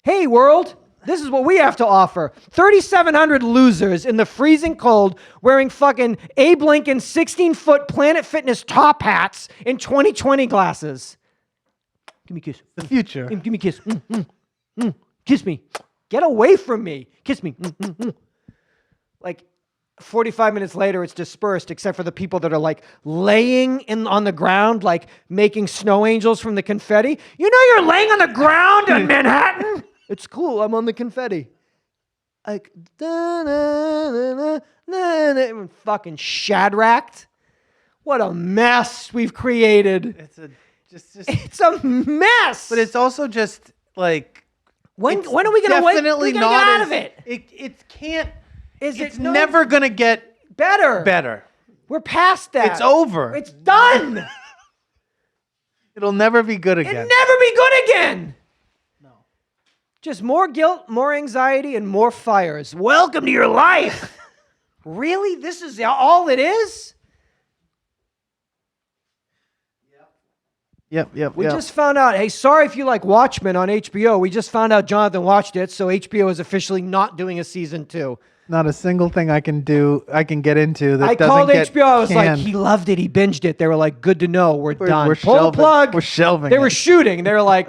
Hey, world, this is what we have to offer. 3,700 losers in the freezing cold wearing fucking Abe Lincoln 16-foot Planet Fitness top hats in 2020 glasses. Give me a kiss. The future. Give me a kiss. Kiss me. Get away from me. Kiss me. Like 45 minutes later, it's dispersed, except for the people that are like laying on the ground, like making snow angels from the confetti. You know you're laying on the ground in Manhattan? It's cool. I'm on the confetti. Like, fucking shadracked. What a mess we've created. It's a mess. But it's also just like when are we gonna wait? We're gonna get out of it. It can't. It's never gonna get better. We're past that. It's over. It's done. It'll never be good again. It'll never be good again. No. Just more guilt, more anxiety, and more fires. Welcome to your life. Really? This is all it is? Yep. We just found out, hey, sorry if you like Watchmen on HBO. We just found out Jonathan watched it, so HBO is officially not doing a season 2. Not a single thing I can get into that I doesn't called get HBO. I was like, canned. he loved it. He binged it. They were like, good to know. We're done. We're Pull the plug. We're shelving. They were shooting. They were like,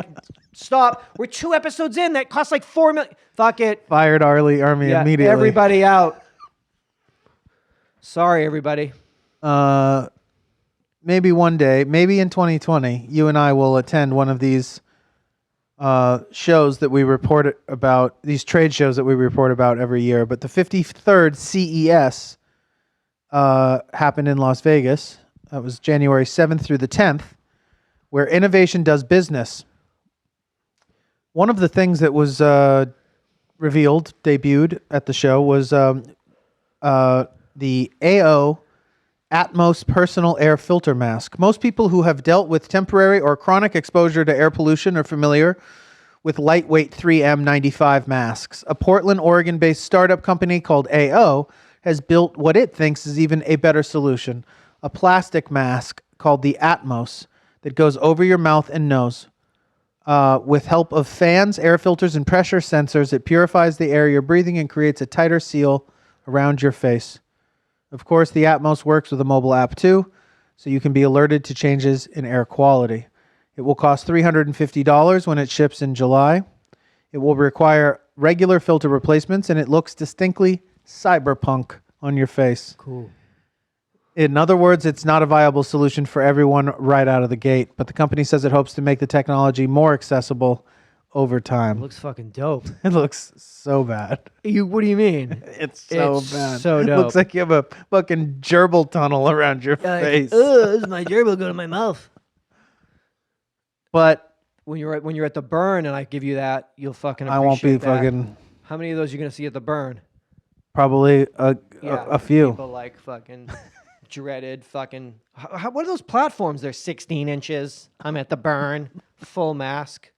stop. We're 2 episodes in. That cost like $4 million. Fuck it. Fired Army immediately. Everybody out. Sorry, everybody. Maybe one day, maybe in 2020, you and I will attend one of these shows that we report about, these trade shows that we report about every year. But the 53rd CES happened in Las Vegas. That was January 7th through the 10th. where innovation does business. One of the things that was debuted at the show was the AO Atmos personal air filter mask. Most people who have dealt with temporary or chronic exposure to air pollution are familiar with lightweight 3M95 masks. A Portland, Oregon-based startup company called AO has built what it thinks is even a better solution, a plastic mask called the Atmos that goes over your mouth and nose. With help of fans, air filters, and pressure sensors, it purifies the air you're breathing and creates a tighter seal around your face. Of course, the Atmos works with a mobile app too, so you can be alerted to changes in air quality. It will cost $350 when it ships in July. It will require regular filter replacements, and it looks distinctly cyberpunk on your face. Cool. In other words, it's not a viable solution for everyone right out of the gate, but the company says it hopes to make the technology more accessible over time. It looks fucking dope. It looks so bad. What do you mean? It's so bad. So It dope. looks like you have a fucking gerbil tunnel around your face. This is my gerbil going to my mouth. But When you're at the burn and I give you that, you'll fucking appreciate I won't be that. fucking How many of those are you going to see at the burn? probably a few. People like fucking dreaded fucking. What are those platforms? They're 16 inches. I'm at the burn, full mask.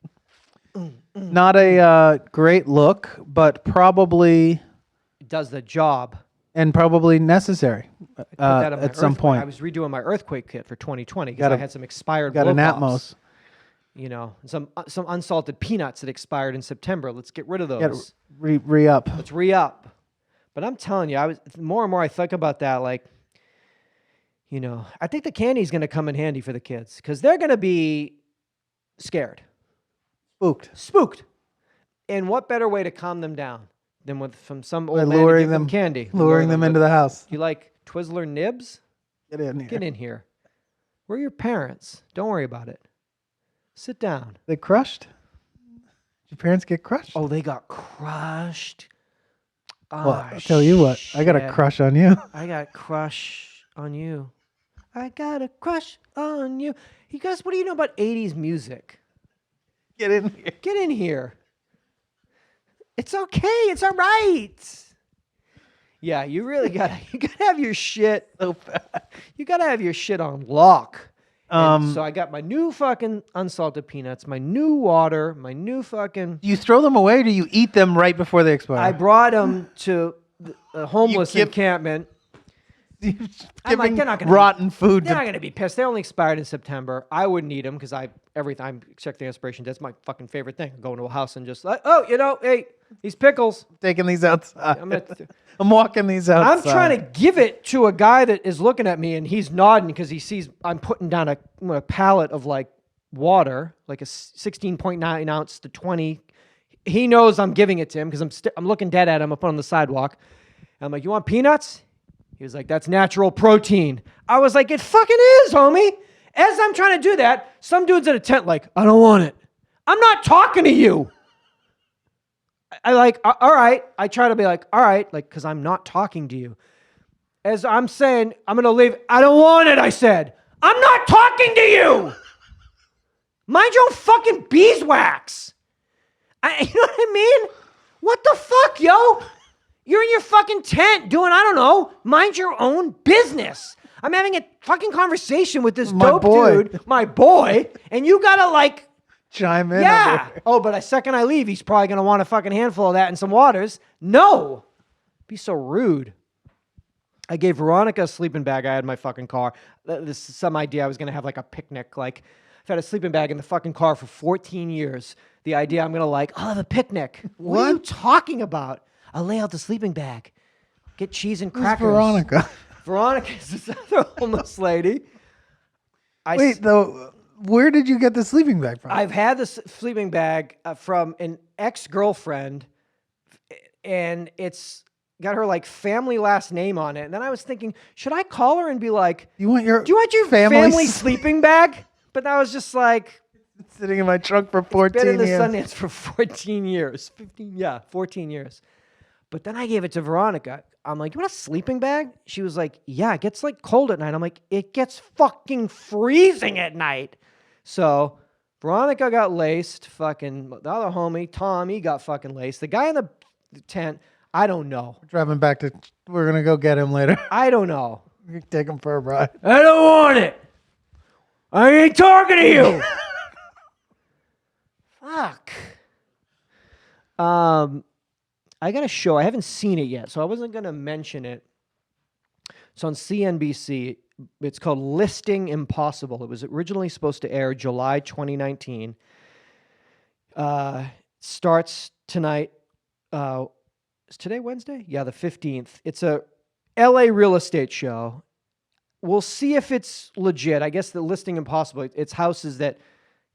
Not a great look, but probably It does the job. probably necessary Put that on my at some earthquake. point. I was redoing my earthquake kit for 2020 because Got I a- had some expired. Got an blow pops, Atmos. You know, some unsalted peanuts that expired in September. Let's get rid of those. Got re-up. Let's re-up. But I'm telling you, more and more I think about that. Like, you know, I think the candy's going to come in handy for the kids because they're going to be scared, spooked. And what better way to calm them down than from some old man to luring give them them- candy, Luring them into the house. You like Twizzler nibs? Get in here. Get in here. We're your parents. Don't worry about it. Sit down. They crushed? Did your parents get crushed? Oh, they got crushed. Well, I'll tell you what. I got a shit. crush on you. I got a crush on you. I got a crush on you. You guys, what do you know about 80s music? Get in here. Get in here. It's okay. It's all right. Yeah, you really gotta have your shit. So bad. You gotta have your shit on lock. And Um, so I got my new fucking unsalted peanuts, my new water, my new fucking. Do you throw them away or do you eat them right before they expire? I brought them to a homeless give- encampment. You're I'm like, giving they're not gonna rotten food They're to not gonna be pissed. They only expired in September. I wouldn't eat them because I check the expiration. That's my fucking favorite thing. Go into a house and just like, oh, you know, hey, these pickles. taking these outside. I'm I'm walking these outside. I'm trying to give it to a guy that is looking at me and he's nodding because he sees I'm putting down a pallet of like water, like a 16.9 ounce to 20. He knows I'm giving it to him because I'm looking dead at him up on the sidewalk. And I'm like, you want peanuts? He was like, that's natural protein. I was like, it fucking is, homie. As I'm trying to do that, some dude's in a tent like, I don't want it. I'm not talking to you. I like, all right. I try to be like, all right, like, because I'm not talking to you. As I'm saying, I'm going to leave. I don't want it, I said. I'm not talking to you. Mind your own fucking beeswax. You know what I mean? What the fuck, yo? You're in your fucking tent doing, I don't know, mind your own business. I'm having a fucking conversation with this dope dude, my boy, and you gotta like, chime in. yeah. over here. Oh, but the second I leave, he's probably gonna want a fucking handful of that and some waters. No. Be so rude. I gave Veronica a sleeping bag I had in my fucking car. This is some idea I was gonna have like a picnic. Like, I've had a sleeping bag in the fucking car for 14 years. The idea I'm gonna like, I'll have a picnic. What are you talking about? I'll lay out the sleeping bag. Get cheese and Who's crackers. Veronica? Veronica's this other homeless lady. Wait, though, where did you get the sleeping bag from? I've had this sleeping bag from an ex-girlfriend, and it's got her like family last name on it. And then I was thinking, should I call her and be like, do you want your family sleeping bag? But I was just like, It's sitting in my trunk for 14 been in the years. Sundance for 14 years. 14 years. But then I gave it to Veronica. I'm like, you want a sleeping bag? She was like, yeah, it gets like cold at night. I'm like, it gets fucking freezing at night. So Veronica got laced. Fucking the other homie, Tom, he got fucking laced. The guy in the tent, I don't know. Driving back to. We're gonna go get him later. I don't know. Take him for a ride. I don't want it. I ain't talking to you. Fuck. I got a show. I haven't seen it yet, so I wasn't gonna mention it. It's on CNBC. It's called Listing Impossible. It was originally supposed to air July 2019. Starts tonight. Is today Wednesday? Yeah, the 15th. It's a LA real estate show. We'll see if it's legit. I guess the Listing Impossible, it's houses that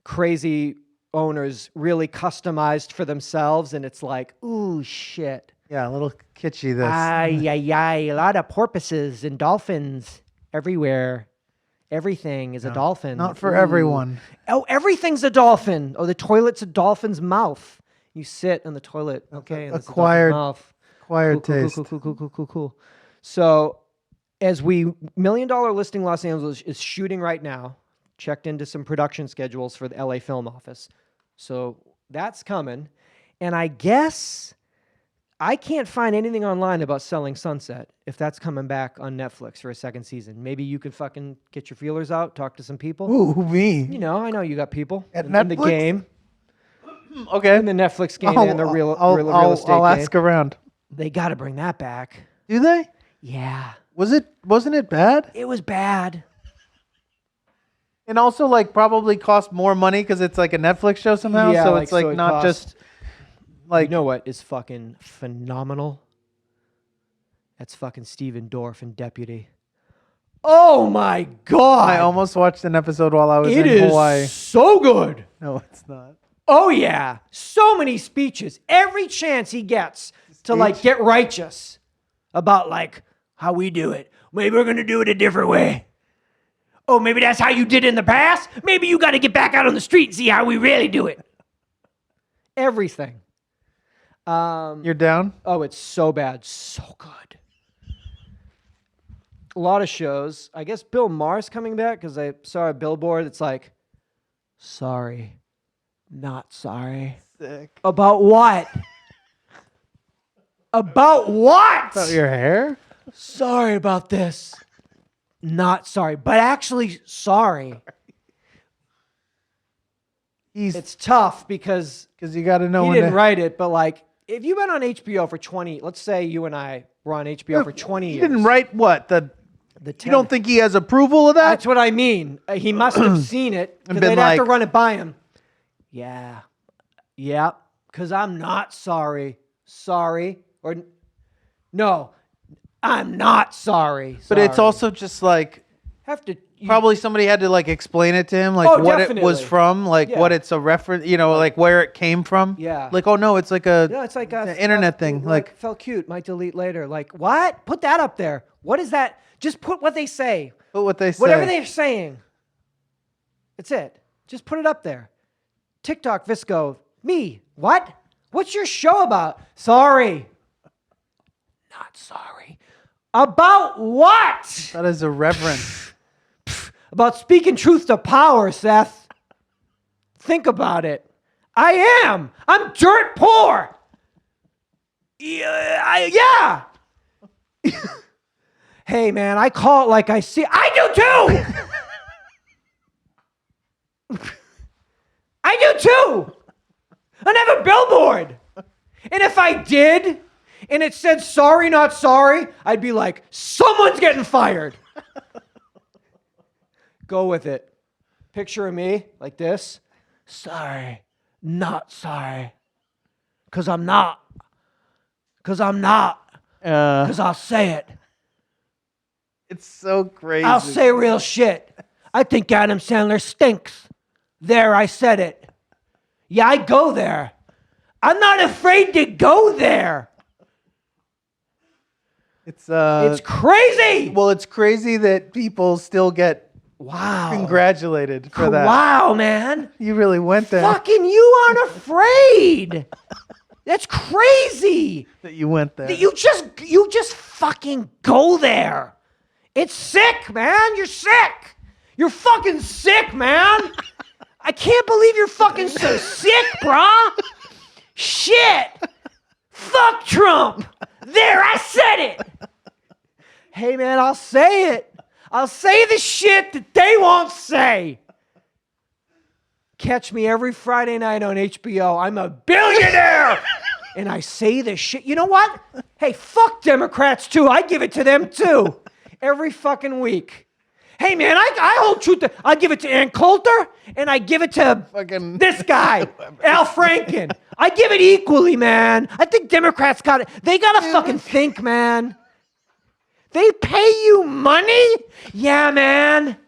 crazy owners really customized for themselves, and it's like, ooh, shit. Yeah, a little kitschy. This. A lot of porpoises and dolphins everywhere. Everything is a dolphin. Not for everyone. Oh, everything's a dolphin. Oh, the toilet's a dolphin's mouth. You sit on the toilet. Okay. And Acquired mouth. Acquired taste. Cool. So, as we $1 Million Listing Los Angeles is shooting right now, checked into some production schedules for the LA Film Office. So that's coming. And I guess I can't find anything online about Selling Sunset if that's coming back on Netflix for a second season. Maybe you could fucking get your feelers out, talk to some people. Ooh, me. You know, I know you got people At in Netflix? the game. Okay. In the Netflix game and the real estate I'll game. ask around. They got to bring that back. Do they? Yeah. Wasn't it bad? It was bad. And also, like, probably cost more money because it's like a Netflix show somehow. Yeah, so like, it's like so it not costs- just like. You know what is fucking phenomenal? That's fucking Steven Dorff in Deputy. Oh my God. I almost watched an episode while I was It in is Hawaii. so good. No, it's not. Oh yeah. So many speeches. Every chance he gets to like get righteous about like how we do it. Maybe we're going to do it a different way. Oh, maybe that's how you did in the past. Maybe you got to get back out on the street and see how we really do it. Everything. You're down? Oh, it's so bad. So good. A lot of shows. I guess Bill Maher's coming back because I saw a billboard. It's like, sorry, not sorry. Sick. About what? About what? About your hair? Sorry about this. Not sorry, but actually sorry. It's tough because you got to know he when didn't to, write it, but like if you've been on HBO for 20, let's say you and I were on HBO for 20 He years. didn't write what? The You don't think he has approval of that? That's what I mean. He must have seen it And because been they'd have to like- run it by him. Yeah. Because I'm not sorry. Sorry. Or no, I'm not sorry. But it's Sorry. also just like have to probably somebody had to like explain it to him, like Oh, what it was definitely. from, like Yeah. what it's a reference, you know, like where it came from. Yeah. Like, oh no, it's like a No, it's like an internet thing. Like, felt cute. Might delete later. Like what? Put that up there. What is that? Just put what they say. put what they say. Whatever they're saying. That's it. Just put it up there. TikTok, Visco, me. What? What's your show about? Sorry. Not sorry. About what? That is irreverent. About speaking truth to power, Seth. Think about it. I am. I'm dirt poor. Yeah. Hey, man, I call it like I see. I do too. I do too. I have a billboard. And if I did, and it said sorry, not sorry, I'd be like, someone's getting fired. Go with it. Picture of me like this. Sorry, not sorry. Because I'm not. Because I'm not. Because I'll say it. It's so crazy. I'll say real shit. I think Adam Sandler stinks. There, I said it. Yeah, I go there. I'm not afraid to go there. It's crazy. well, it's crazy that people still get Wow. congratulated for that. Wow, man. You really went there. Fucking you aren't afraid. That's crazy. That you went there. That you just fucking go there. It's sick, man. You're sick. You're fucking sick, man. I can't believe you're fucking so sick, brah. Shit. Fuck Trump. There, I said it. Hey, man, I'll say it. I'll say the shit that they won't say. Catch me every Friday night on HBO. I'm a billionaire. And I say this shit. You know what? Hey, fuck Democrats, too. I give it to them, too. Every fucking week. Hey, man, I hold truth. I give it to Ann Coulter, and I give it to Fucking this guy, Al Franken. I give it equally, man. I think Democrats got it. They got to fucking think, man. They pay you money? Yeah, man.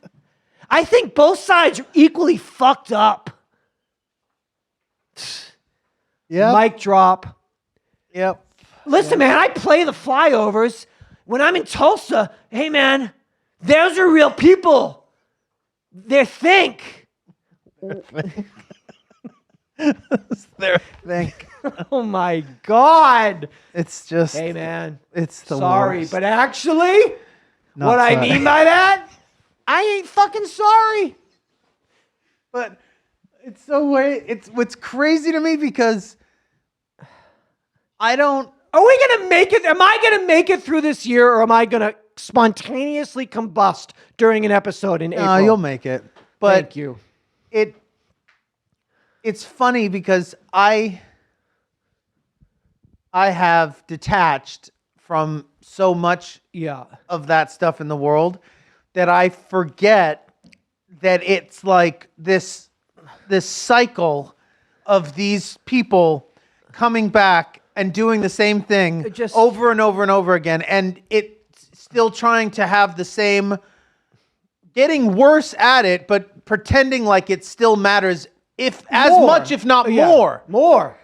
I think both sides are equally fucked up. Yeah. Mic drop. Yep. Listen, man, I play the flyovers. When I'm in Tulsa, hey, man, those are real people. They think. Their think. Oh, my God. It's just. Hey, man. It's the sorry, worst. but actually, Not what I sorry. mean by that, I ain't fucking sorry. But it's so way. It's what's crazy to me because I don't. Are we going to make it? Am I going to make it through this year, or am I going to spontaneously combust during an episode in April? No, you'll make it. But Thank you. It's funny because I have detached from so much Yeah. of that stuff in the world that I forget that it's like this cycle of these people coming back and doing the same thing Just- over and over and over again, and it's still trying to have the same, getting worse at it, but pretending like it still matters as More. much, if not Yeah. more. More.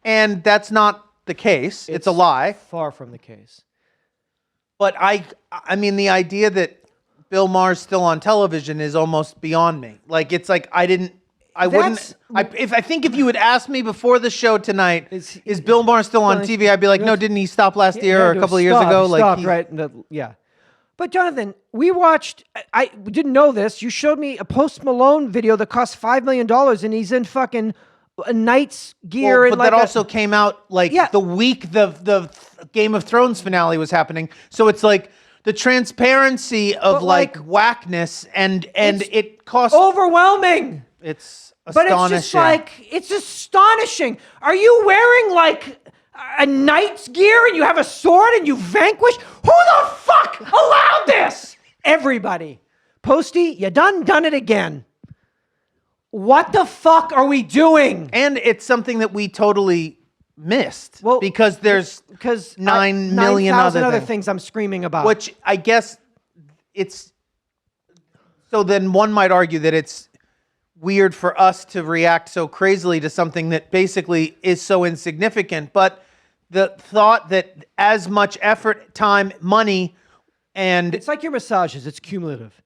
And that's not the case. It's a lie. Far from the case. But I mean, the idea that Bill Maher's still on television is almost beyond me. Like, it's like I That's- think if you had asked me before the show tonight, is Bill Maher still on Well, TV? I'd be like, no, didn't he stop last year or a Yeah, couple of years ago? Like, stopped, right? Yeah. But Jonathan, we watched. I didn't know this. You showed me a Post Malone video that cost $5 million, and he's in fucking a Knight's gear. Well, and but that also came out like Yeah. the week the Game of Thrones finale was happening. So it's like the transparency of But, like like, whackness and it's it costs. overwhelming. It's But astonishing. it's just like, it's astonishing. Are you wearing like a knight's gear and you have a sword and you vanquish? Who the fuck allowed this? Everybody. Posty, you done it again. What the fuck are we doing? And it's something that we totally missed because there's 9 million 9,000 other other things. things I'm screaming about. Which I guess it's, so then one might argue that it's weird for us to react so crazily to something that basically is so insignificant. But the thought that as much effort, time, money, and it's like your massages. It's cumulative.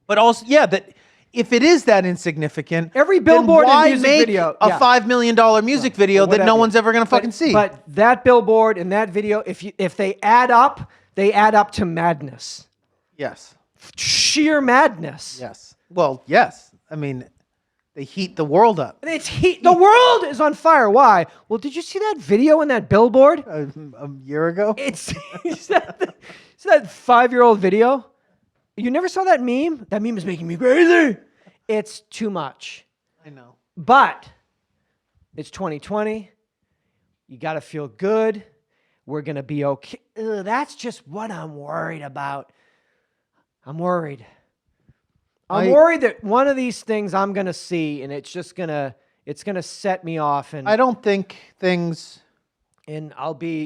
but also, yeah, that if it is that insignificant, Every then billboard and why music make video, a yeah. $5 million music video that no Whatever. one's ever going to fucking see? But that billboard and that video, if they add up to madness. Yes. Sheer madness. Yes. Well, yes. I mean, they heat the world up. It's heat. The world is on fire. Why? Well, did you see that video and that billboard? A year ago? It's that 5-year-old video. You never saw that meme? That meme is making me crazy. It's too much. I know. But it's 2020. You got to feel good. We're going to be okay. Ugh, that's just what I'm worried about. I'm worried. I'm worried that one of these things I'm going to see and it's going to set me off, and I don't think things. and I'll be,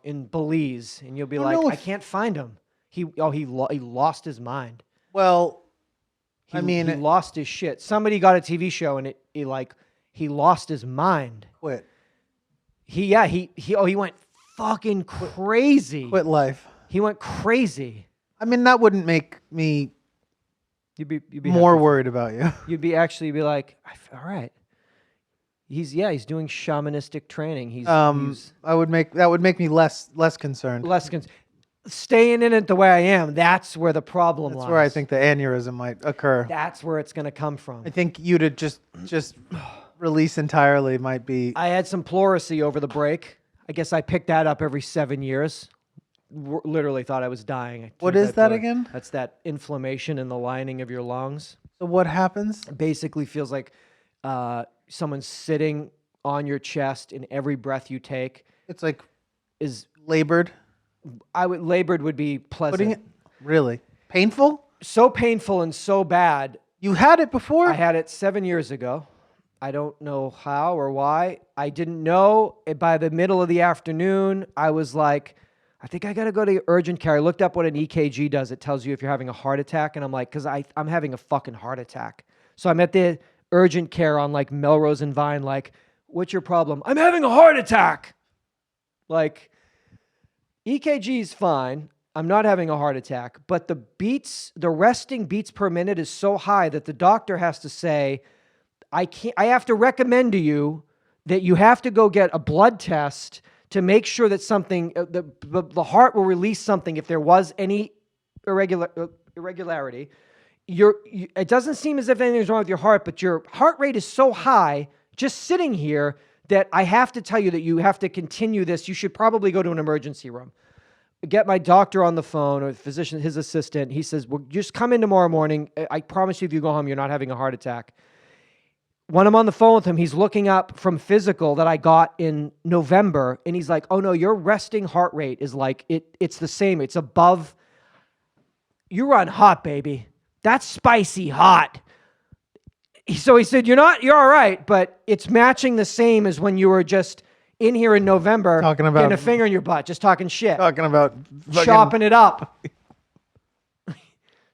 in Belize, and you'll be I like, don't know I if- can't find him. He lost his mind. Well, He lost his shit. Somebody got a TV show and he lost his mind. quit. He went fucking crazy. Quit life. He went crazy. I mean, that wouldn't make me You'd be more happy. worried about you. You'd be like, all right. He's doing shamanistic training. That would that would make me less concerned. staying in it the way I am, that's where the problem lies. That's where I think the aneurysm might occur. That's where it's going to come from. I think you to just release entirely might be. I had some pleurisy over the break. I guess I picked that up every 7 years. Literally thought I was dying. What is that again? That's that inflammation in the lining of your lungs. So what happens? It basically feels like someone's sitting on your chest, and every breath you take It's like is labored. labored would be pleasant. Really painful? So painful and so bad. You had it before? I had it 7 years ago. I don't know how or why. I didn't know. By the middle of the afternoon, I was like, I think I got to go to urgent care. I looked up what an EKG does. It tells you if you're having a heart attack. And I'm like, because I'm having a fucking heart attack. So I'm at the urgent care on like Melrose and Vine, like, what's your problem? I'm having a heart attack. Like, EKG is fine. I'm not having a heart attack. But the resting beats per minute is so high that the doctor has to say, I have to recommend to you that you have to go get a blood test to make sure that something, the heart will release something if there was any irregularity. It doesn't seem as if anything's wrong with your heart, but your heart rate is so high just sitting here that I have to tell you that you have to continue this. You should probably go to an emergency room. Get my doctor on the phone, or the physician, his assistant. He says, well, just come in tomorrow morning. I promise you, if you go home, you're not having a heart attack. When I'm on the phone with him, he's looking up from physical that I got in November, and he's like, oh no, your resting heart rate is like, it's the same. It's above. You run hot, baby. That's spicy hot. So he said, you're all right, but it's matching the same as when you were just in here in November, talking about getting a finger in your butt, just talking shit. Talking about chopping it up.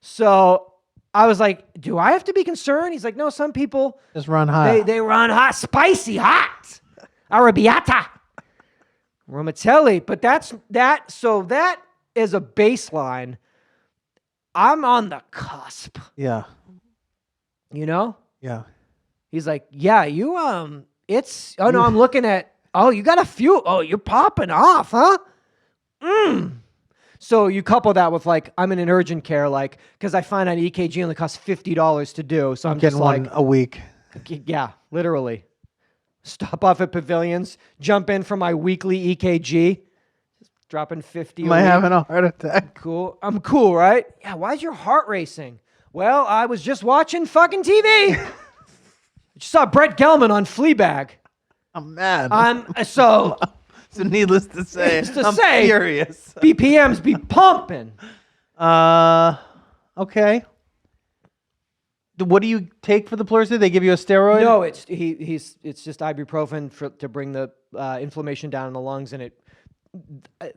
So I was like, do I have to be concerned? He's like, no, some people just run hot. They run hot, spicy hot. Arrabbiata. Romatelli. But so that is a baseline. I'm on the cusp. Yeah. You know? Yeah. He's like, yeah, you, I'm looking at, you got a few, you're popping off, huh? So you couple that with like, I'm in an urgent care, like, because I find out EKG only costs $50 to do. So I'm getting just like, one a week. Yeah, literally. Stop off at Pavilions, jump in for my weekly EKG, dropping 50. Am I having a heart attack? Cool. I'm cool, right? Yeah, why's your heart racing? Well, I was just watching fucking TV. I just saw Brett Gelman on Fleabag. I'm mad. So needless to say, I'm furious. BPMs be pumping. Okay. What do you take for the pleurisy? They give you a steroid? No, it's just ibuprofen to bring the inflammation down in the lungs, and I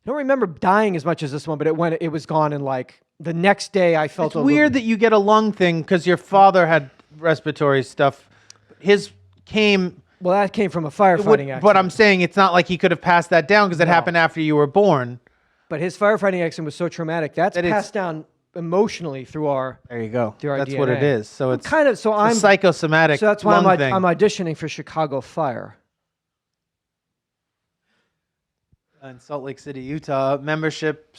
don't remember dying as much as this one, but it was gone in like the next day. I felt it's weird that you get a lung thing because your father had respiratory stuff. His came. Well, that came from a firefighting accident. But I'm saying it's not like he could have passed that down because it happened after you were born. But his firefighting accident was so traumatic. That's passed down emotionally through our. There you go. Through our That's DNA. what it is. So it's kind of. So I'm psychosomatic. So that's why lung thing. I'm auditioning for Chicago Fire. In Salt Lake City, Utah, membership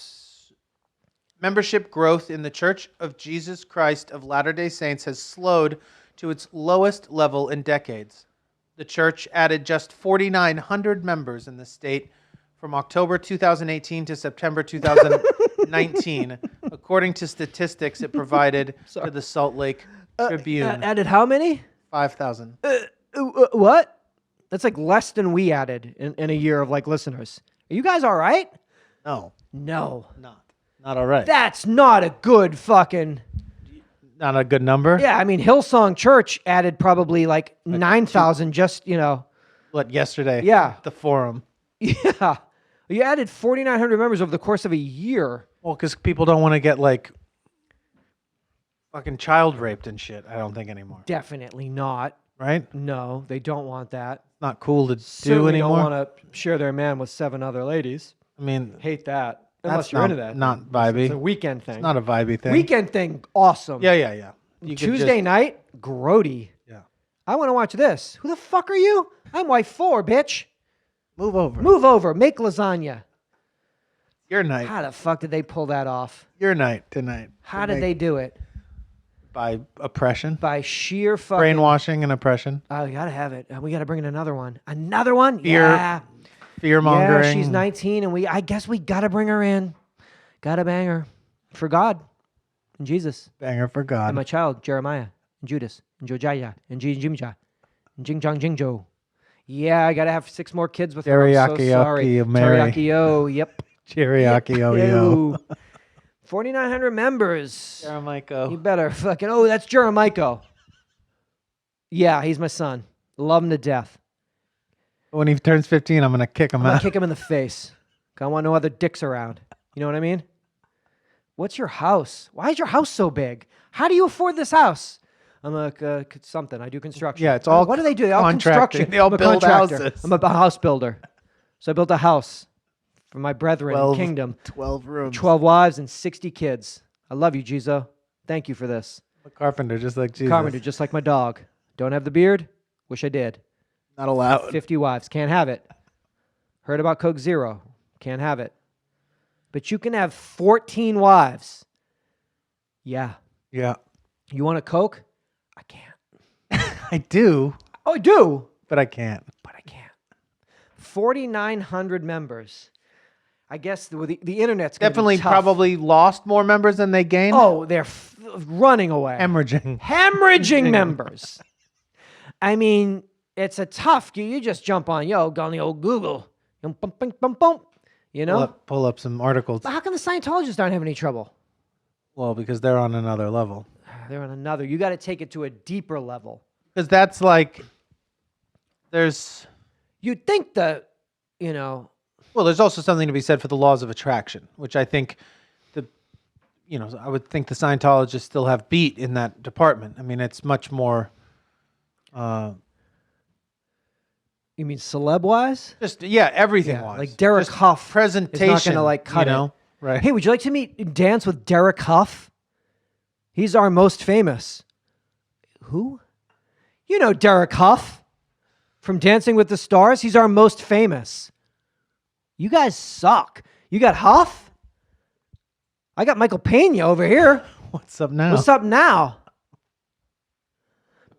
growth in the Church of Jesus Christ of Latter-day Saints has slowed to its lowest level in decades. The church added just 4,900 members in the state from October 2018 to September 2019, according to statistics it provided to the Salt Lake Tribune. Added how many? 5,000. What? That's like less than we added in a year of like listeners. Are you guys all right? No. Not all right. That's not a good fucking... Not a good number? Yeah, I mean, Hillsong Church added probably like 9,000 just, What, yesterday? Yeah. The forum. Yeah. You added 4,900 members over the course of a year. Well, because people don't want to get like fucking child raped and shit, I don't think anymore. Definitely not. Right? No, they don't want that. Not cool to Certainly do anymore. don't want to share their man with 7 other ladies. I mean, hate that. Unless you're into that. Not vibey. It's a weekend thing. It's not a vibey thing. Weekend thing, awesome. Yeah. Tuesday night, grody. Yeah. I want to watch this. Who the fuck are you? I'm wife 4, bitch. Move over. Move over. Make lasagna. Your night. How the fuck did they pull that off? Your night tonight. How did they do it? By oppression. By sheer fucking Brainwashing and oppression. Oh, you gotta have it. We gotta bring in another one. Another one? Fear. Yeah. Fear mongering. Yeah, she's 19, and I guess we gotta bring her in. Gotta bang her for God and Jesus. Bang her for God. And my child, Jeremiah, and Judas, and Jojaya, and Jimja, and Jingjong Jingjo. Yeah, I gotta have 6 more kids with her. I'm so sorry. Teriyaki-o, yep. Teriyaki-o. 4,900 members. Jeremiah. You better fucking... Oh, that's Jeremiah. Yeah, he's my son. Love him to death. When he turns 15, I'm going to kick him I'm gonna out. kick him in the face. I don't want no other dicks around. You know what I mean? What's your house? Why is your house so big? How do you afford this house? I'm like, something. I do construction. Yeah, it's all what do they do? They all contracting. construction. They all I'm a build contractor. houses. I'm a house builder. So I built a house for my brethren in 12 the kingdom. 12 rooms. 12 wives and 60 kids. I love you, Jizo. Thank you for this. A carpenter, just like Jesus. Carpenter, just like my dog. Don't have the beard. Wish I did. Not allowed. 50 wives. Can't have it. Heard about Coke Zero. Can't have it. But you can have 14 wives. Yeah. Yeah. You want a Coke? I can't. I do, Oh, I do. but I can't. But I can't. 4,900 members. I guess the internet's gonna Definitely be tough. probably lost more members than they gained. Oh, they're running away. Hemorrhaging. Members. I mean, it's a tough. You just jump on, go on the old Google. You know? Pull up some articles. But how come the Scientologists aren't having any trouble? Well, because they're on another level. They're on another. You got to take it to a deeper level. Because that's like, there's... You'd think that, you know... Well, there's also something to be said for the laws of attraction, which I think I would think the Scientologists still have beat in that department. I mean, it's much more... You mean celeb-wise? Just, yeah, everything-wise. Like Derek Huff presentation, is not going to like cut it. Right. Hey, would you like to dance with Derek Huff? He's our most famous. Who? You know Derek Huff from Dancing with the Stars. He's our most famous. You guys suck. You got Huff? I got Michael Pena over here. What's up now? What's up now?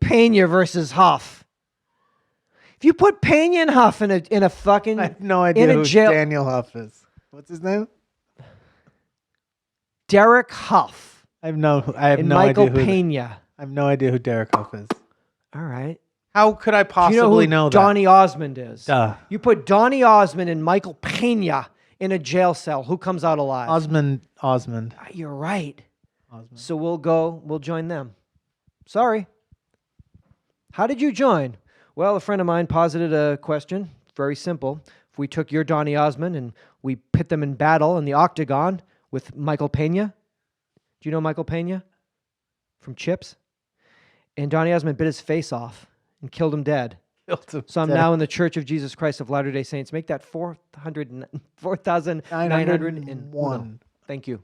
Pena versus Huff. If you put Pena and Huff in a fucking... I have no idea who Daniel Huff is. What's his name? Derek Huff. I have no Michael idea Pena. I have no idea who Derek Huff is. All right. How could I possibly you know who that? Donny Osmond is? Duh. You put Donny Osmond and Michael Pena in a jail cell. Who comes out alive? Osmond. You're right. Osmond. So we'll join them. Sorry. How did you join? Well, a friend of mine posited a question. Very simple. If we took your Donny Osmond and we pit them in battle in the octagon with Michael Pena. Do you know Michael Pena? From Chips? And Donny Osmond bit his face off and killed him dead. So I'm now in the Church of Jesus Christ of Latter-day Saints. Make that 4,901. Thank you.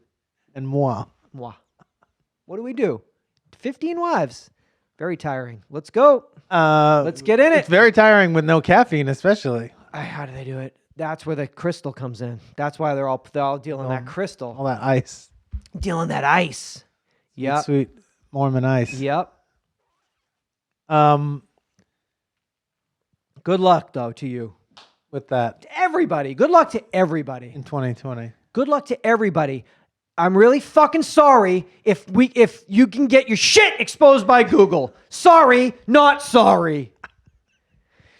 And moi. What do we do? 15 wives. Very tiring. Let's go. Let's get in it. It's very tiring with no caffeine, especially. How do they do it? That's where the crystal comes in. That's why they're all dealing that crystal. All that ice. Dealing that ice. Yep. Sweet Mormon ice. Yep. Good luck, though, to you. With that. To everybody. Good luck to everybody. In 2020. Good luck to everybody. I'm really fucking sorry if you can get your shit exposed by Google. Sorry, not sorry.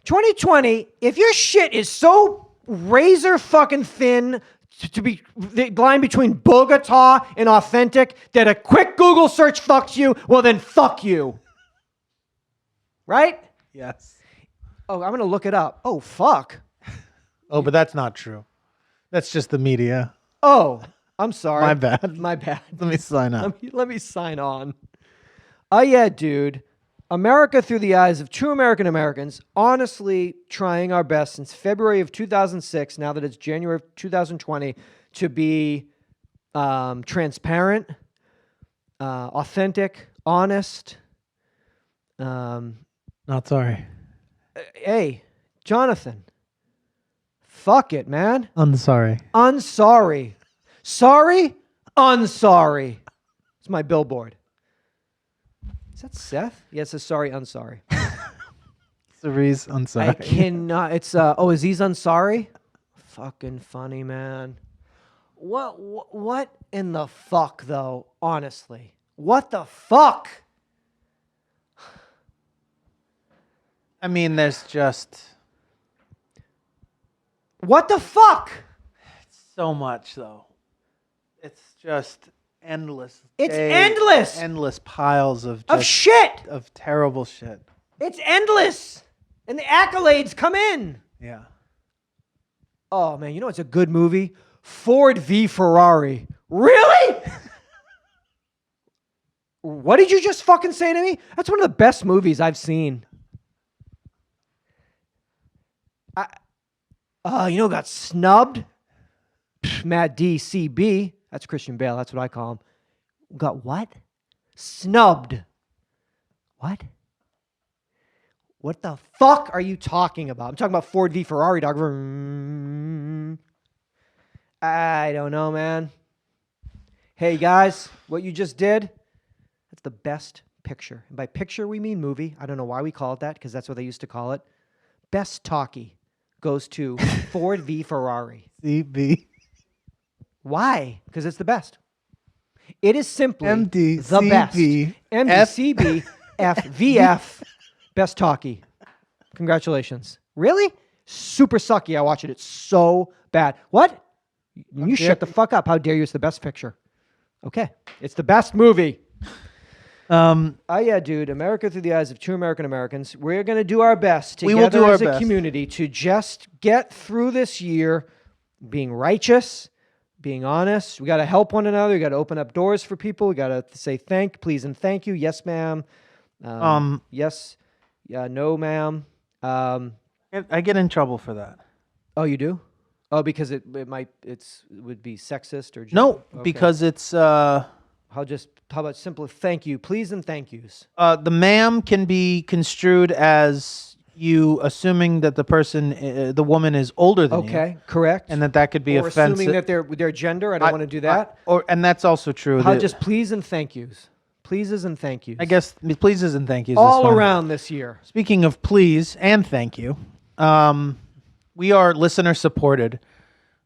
2020, if your shit is so razor fucking thin to be the line between Bogota and authentic that a quick Google search fucks you, well then fuck you. Right? Yes. Oh, I'm going to look it up. Oh, fuck. Oh, but that's not true. That's just the media. Oh, I'm sorry. My bad. My bad. Let me sign up. Let me sign on. Yeah, dude. America through the eyes of true American Americans, honestly trying our best since February of 2006, now that it's January of 2020, to be transparent, authentic, honest. Not sorry. Hey, Jonathan, Fuck it, man. I'm sorry. Unsorry. Sorry, unsorry. It's my billboard. Is that Seth? Yeah, it says sorry, unsorry. Cerise, I'm sorry. I cannot. It's Aziz Ansari. Fucking funny, man. What in the fuck though? Honestly, what the fuck? I mean, there's just What the fuck? so much though. It's just endless. It's endless. Endless piles of Shit. of terrible shit. It's endless, and the accolades come in. Yeah. Oh man, you know it's a good movie. Ford v Ferrari. Really? What did you just fucking say to me? That's one of the best movies I've seen. You know, got snubbed. Matt DCB. That's Christian Bale. That's what I call him. Got what? Snubbed. What? What the fuck are you talking about? I'm talking about Ford v Ferrari, dog. I don't know, man. Hey, guys, what you just did, that's the best picture. And by picture, we mean movie. I don't know why we call it that, because that's what they used to call it. Best talkie goes to Ford v Ferrari. CB. Why? Because it's the best. It is simply MD, the best. CB, MDCB, FVF, best talkie. Congratulations. Really? Super sucky. I watch it. It's so bad. What? You shut the fuck up. How dare you? It's the best picture. Okay. It's the best movie. Yeah, dude. America through the eyes of true American Americans. We're going to do our best together We will do our as a best. community to just get through this year being righteous, being honest. We got to help one another. We got to open up doors for people. We got to say please, and thank you. Yes, ma'am. Yes. Yeah, no, ma'am. I get in trouble for that. Oh, you do? Oh, because it would be sexist or No, okay. because it's How about simple thank you, please, and thank yous. the ma'am can be construed as you assuming that the person, the woman, is older than you. Okay, correct. And that could be or offensive. assuming that their gender. I don't want to do that. And that's also true. How that- just please and thank yous, pleases and thank yous. I guess pleases and thank yous. all is fine. around this year. Speaking of please and thank you, we are listener supported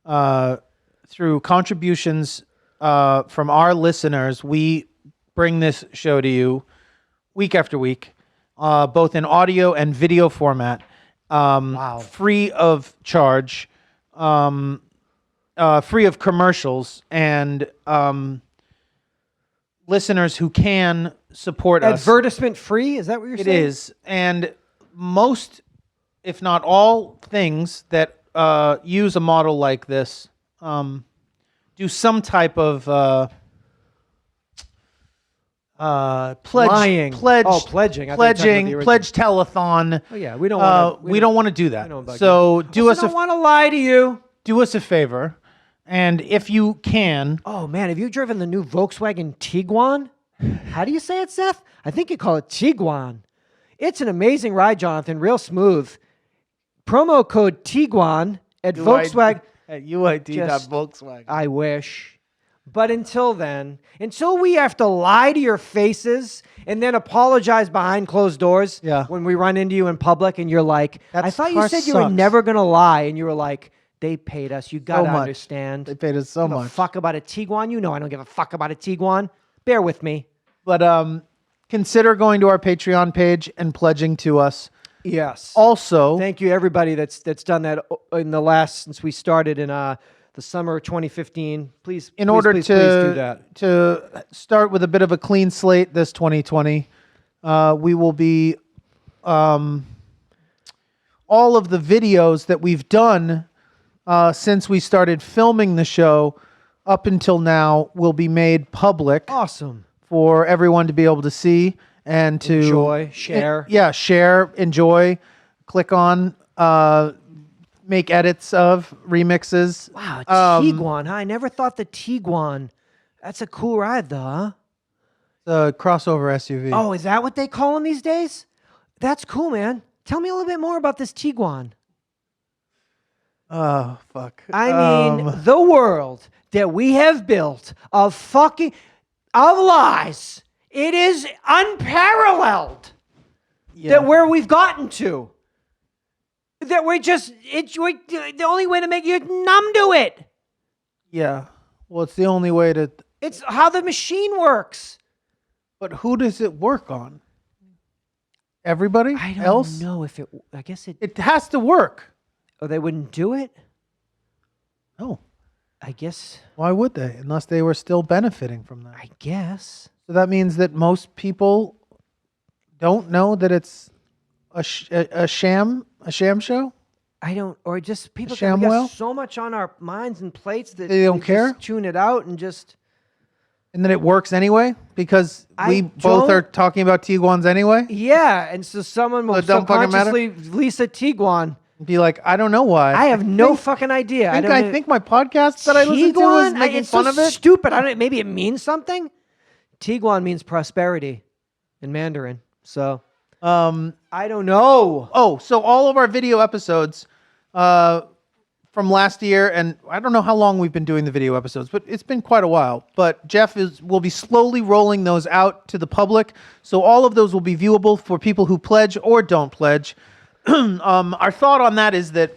through contributions from our listeners. We bring this show to you week after week, both in audio and video format, free of charge, free of commercials, and listeners who can support us. Advertisement free? Is that what you're saying? It is. And most, if not all, things that use a model like this do some type of pledge. Lying. Pledge. Oh, pledging. I thought you were talking about the Pledging. original. Pledge telethon. Oh yeah, we don't want to. We don't want to do that. don't bug So do I us don't want to lie to you. do us a favor, and if you can, Oh man, have you driven the new Volkswagen Tiguan? How do you say it, Seth? I think you call it Tiguan. It's an amazing ride, Jonathan. Real smooth. Promo code Tiguan at Volkswagen. at UID. Just- Volkswagen. I wish. But until then, until we have to lie to your faces and then apologize behind closed doors Yeah. when we run into you in public and you're like, I That thought you car said you were sucks. never going to lie. And you were like, they paid us. You got to much. understand. They paid us so Give a much. fuck about a Tiguan? You know I don't give a fuck about a Tiguan. Bear with me. But consider going to our Patreon page and pledging to us. Yes. Also, Thank you, everybody that's done that in the last, since we started in the summer of 2015. Please, in please, order please do that. to start with a bit of a clean slate this 2020, we will be all of the videos that we've done since we started filming the show up until now will be made public Awesome. for everyone to be able to see and to Enjoy, share. share, enjoy, click on, make edits of, remixes. Wow, Tiguan, huh? I never thought the Tiguan. That's a cool ride, though, huh? The crossover SUV. Oh, is that what they call them these days? That's cool, man. Tell me a little bit more about this Tiguan. Oh, fuck. I mean, the world that we have built of lies, it is unparalleled. That where we've gotten to. That the only way to make you numb to it. Yeah. Well, it's the only way to. It's how the machine works. But who does it work on? Everybody I don't else? know if it. I guess it. It has to work. Oh, they wouldn't do it. No. I guess. Why would they? Unless they were still benefiting from that. I guess. So that means that most people don't know that it's a sham show. I don't, or just people we ShamWow? got so much on our minds and plates that They don't we care? just tune it out and just. And then it works anyway because we both are talking about Tiguan's anyway. Yeah, and so someone will So it don't fucking matter? subconsciously Lisa Tiguan. Be like, I don't know why. I have no fucking idea. I think my podcast that I listen to is making it's fun so of it. stupid. I don't. Maybe it means something. Tiguan means prosperity in Mandarin. So I don't know. Oh, so all of our video episodes from last year, and I don't know how long we've been doing the video episodes, but it's been quite a while. But Jeff will be slowly rolling those out to the public, so all of those will be viewable for people who pledge or don't pledge. Our thought on that is that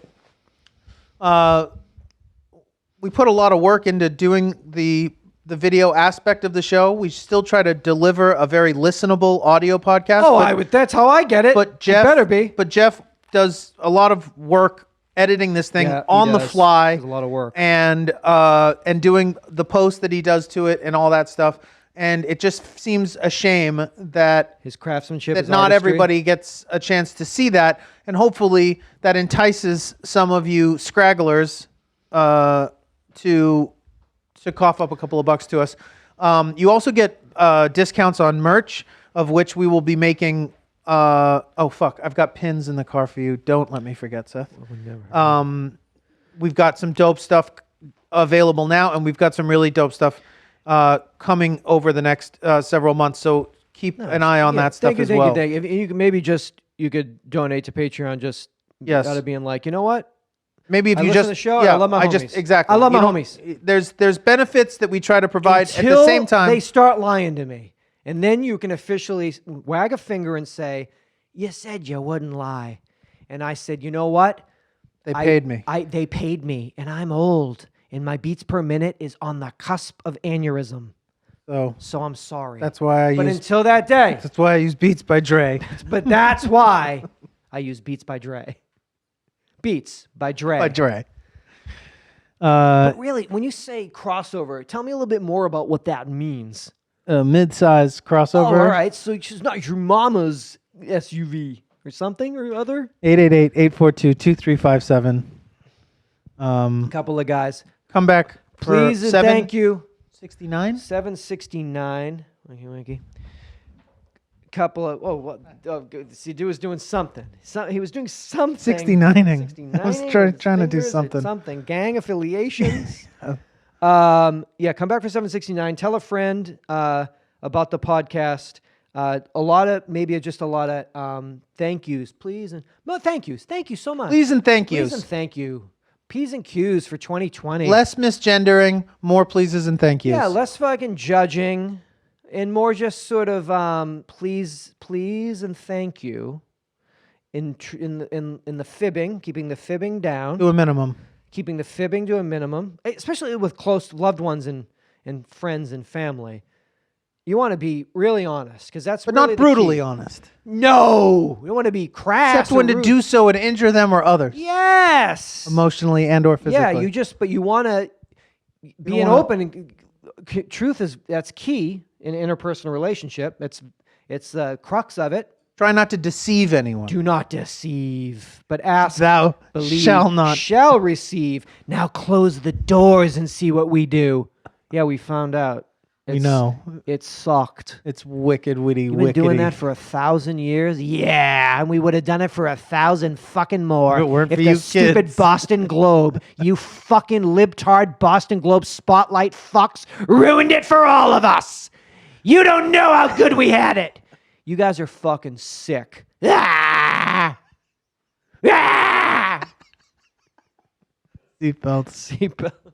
we put a lot of work into doing the video aspect of the show. We still try to deliver a very listenable audio podcast. Oh, that's how I get it. But Jeff It better be. But Jeff does a lot of work editing this thing Yeah, he on the does. fly. There's a lot of work. And doing the post that he does to it and all that stuff. And it just seems a shame that His craftsmanship. that his not artistry. everybody gets a chance to see that. And hopefully that entices some of you scragglers to cough up a couple of bucks to us. You also get discounts on merch, of which we will be making. Oh fuck! I've got pins in the car for you. Don't let me forget, Seth. We've got some dope stuff available now, and we've got some really dope stuff coming over the next several months. So keep an eye on that stuff as well. Thank you. If you could maybe you could donate to Patreon. Just Yes. Gotta being like, you know what? Maybe if I you listen just to the show, I love my homies. exactly. I love my You don't- homies. There's benefits that we try to provide at the Until same time. they start lying to me, and then you can officially wag a finger and say, "You said you wouldn't lie," and I said, "You know what? They paid me. They paid me, and I'm old, and my beats per minute is on the cusp of aneurysm. So I'm sorry. That's why But until that day, That's why I use Beats by Dre. but that's why I use Beats by Dre. Beats by Dre. By Dre. But really, when you say crossover, tell me a little bit more about what that means. A mid-size crossover. Oh, all right. So it's not your mama's SUV or something or other? 888-842-2357. A couple of guys. Come back for Please and thank you. 69. 769. Wakey, wakey. Couple of see, dude was doing something. He was doing something. 69ing. I was trying to do something. Something. Gang affiliations. Come back for 769. Tell a friend about the podcast. A lot of thank yous, please, and thank yous. Thank you so much. Please and thank Please yous. and thank you. P's and Q's for 2020. Less misgendering, more pleases and thank yous. Yeah, less fucking judging, and more just sort of please and thank you. In the fibbing, keeping the fibbing down. To a minimum. Keeping the fibbing to a minimum, especially with close loved ones and friends and family. You want to be really honest, because that's But really not the brutally key. honest. No, you don't want to be crass. Except when or to rude. do so would injure them or others. Yes. Emotionally and or physically. Yeah, but you want to be don't an wanna- open. Truth that's key in an interpersonal relationship. It's the crux of it. Try not to deceive anyone. Do not deceive, but ask, Thou believe, shall not. shall receive. Now close the doors and see what we do. Yeah, we found out. It sucked. It's wicked, witty, You've been wickedy. doing that for 1,000 years? Yeah, and we would have done it for 1,000 fucking more If it weren't if for the you stupid kids. Boston Globe, you fucking libtard Boston Globe spotlight fucks, ruined it for all of us. You don't know how good we had it. You guys are fucking sick. Ah! Ah! Seatbelts. Seatbelt.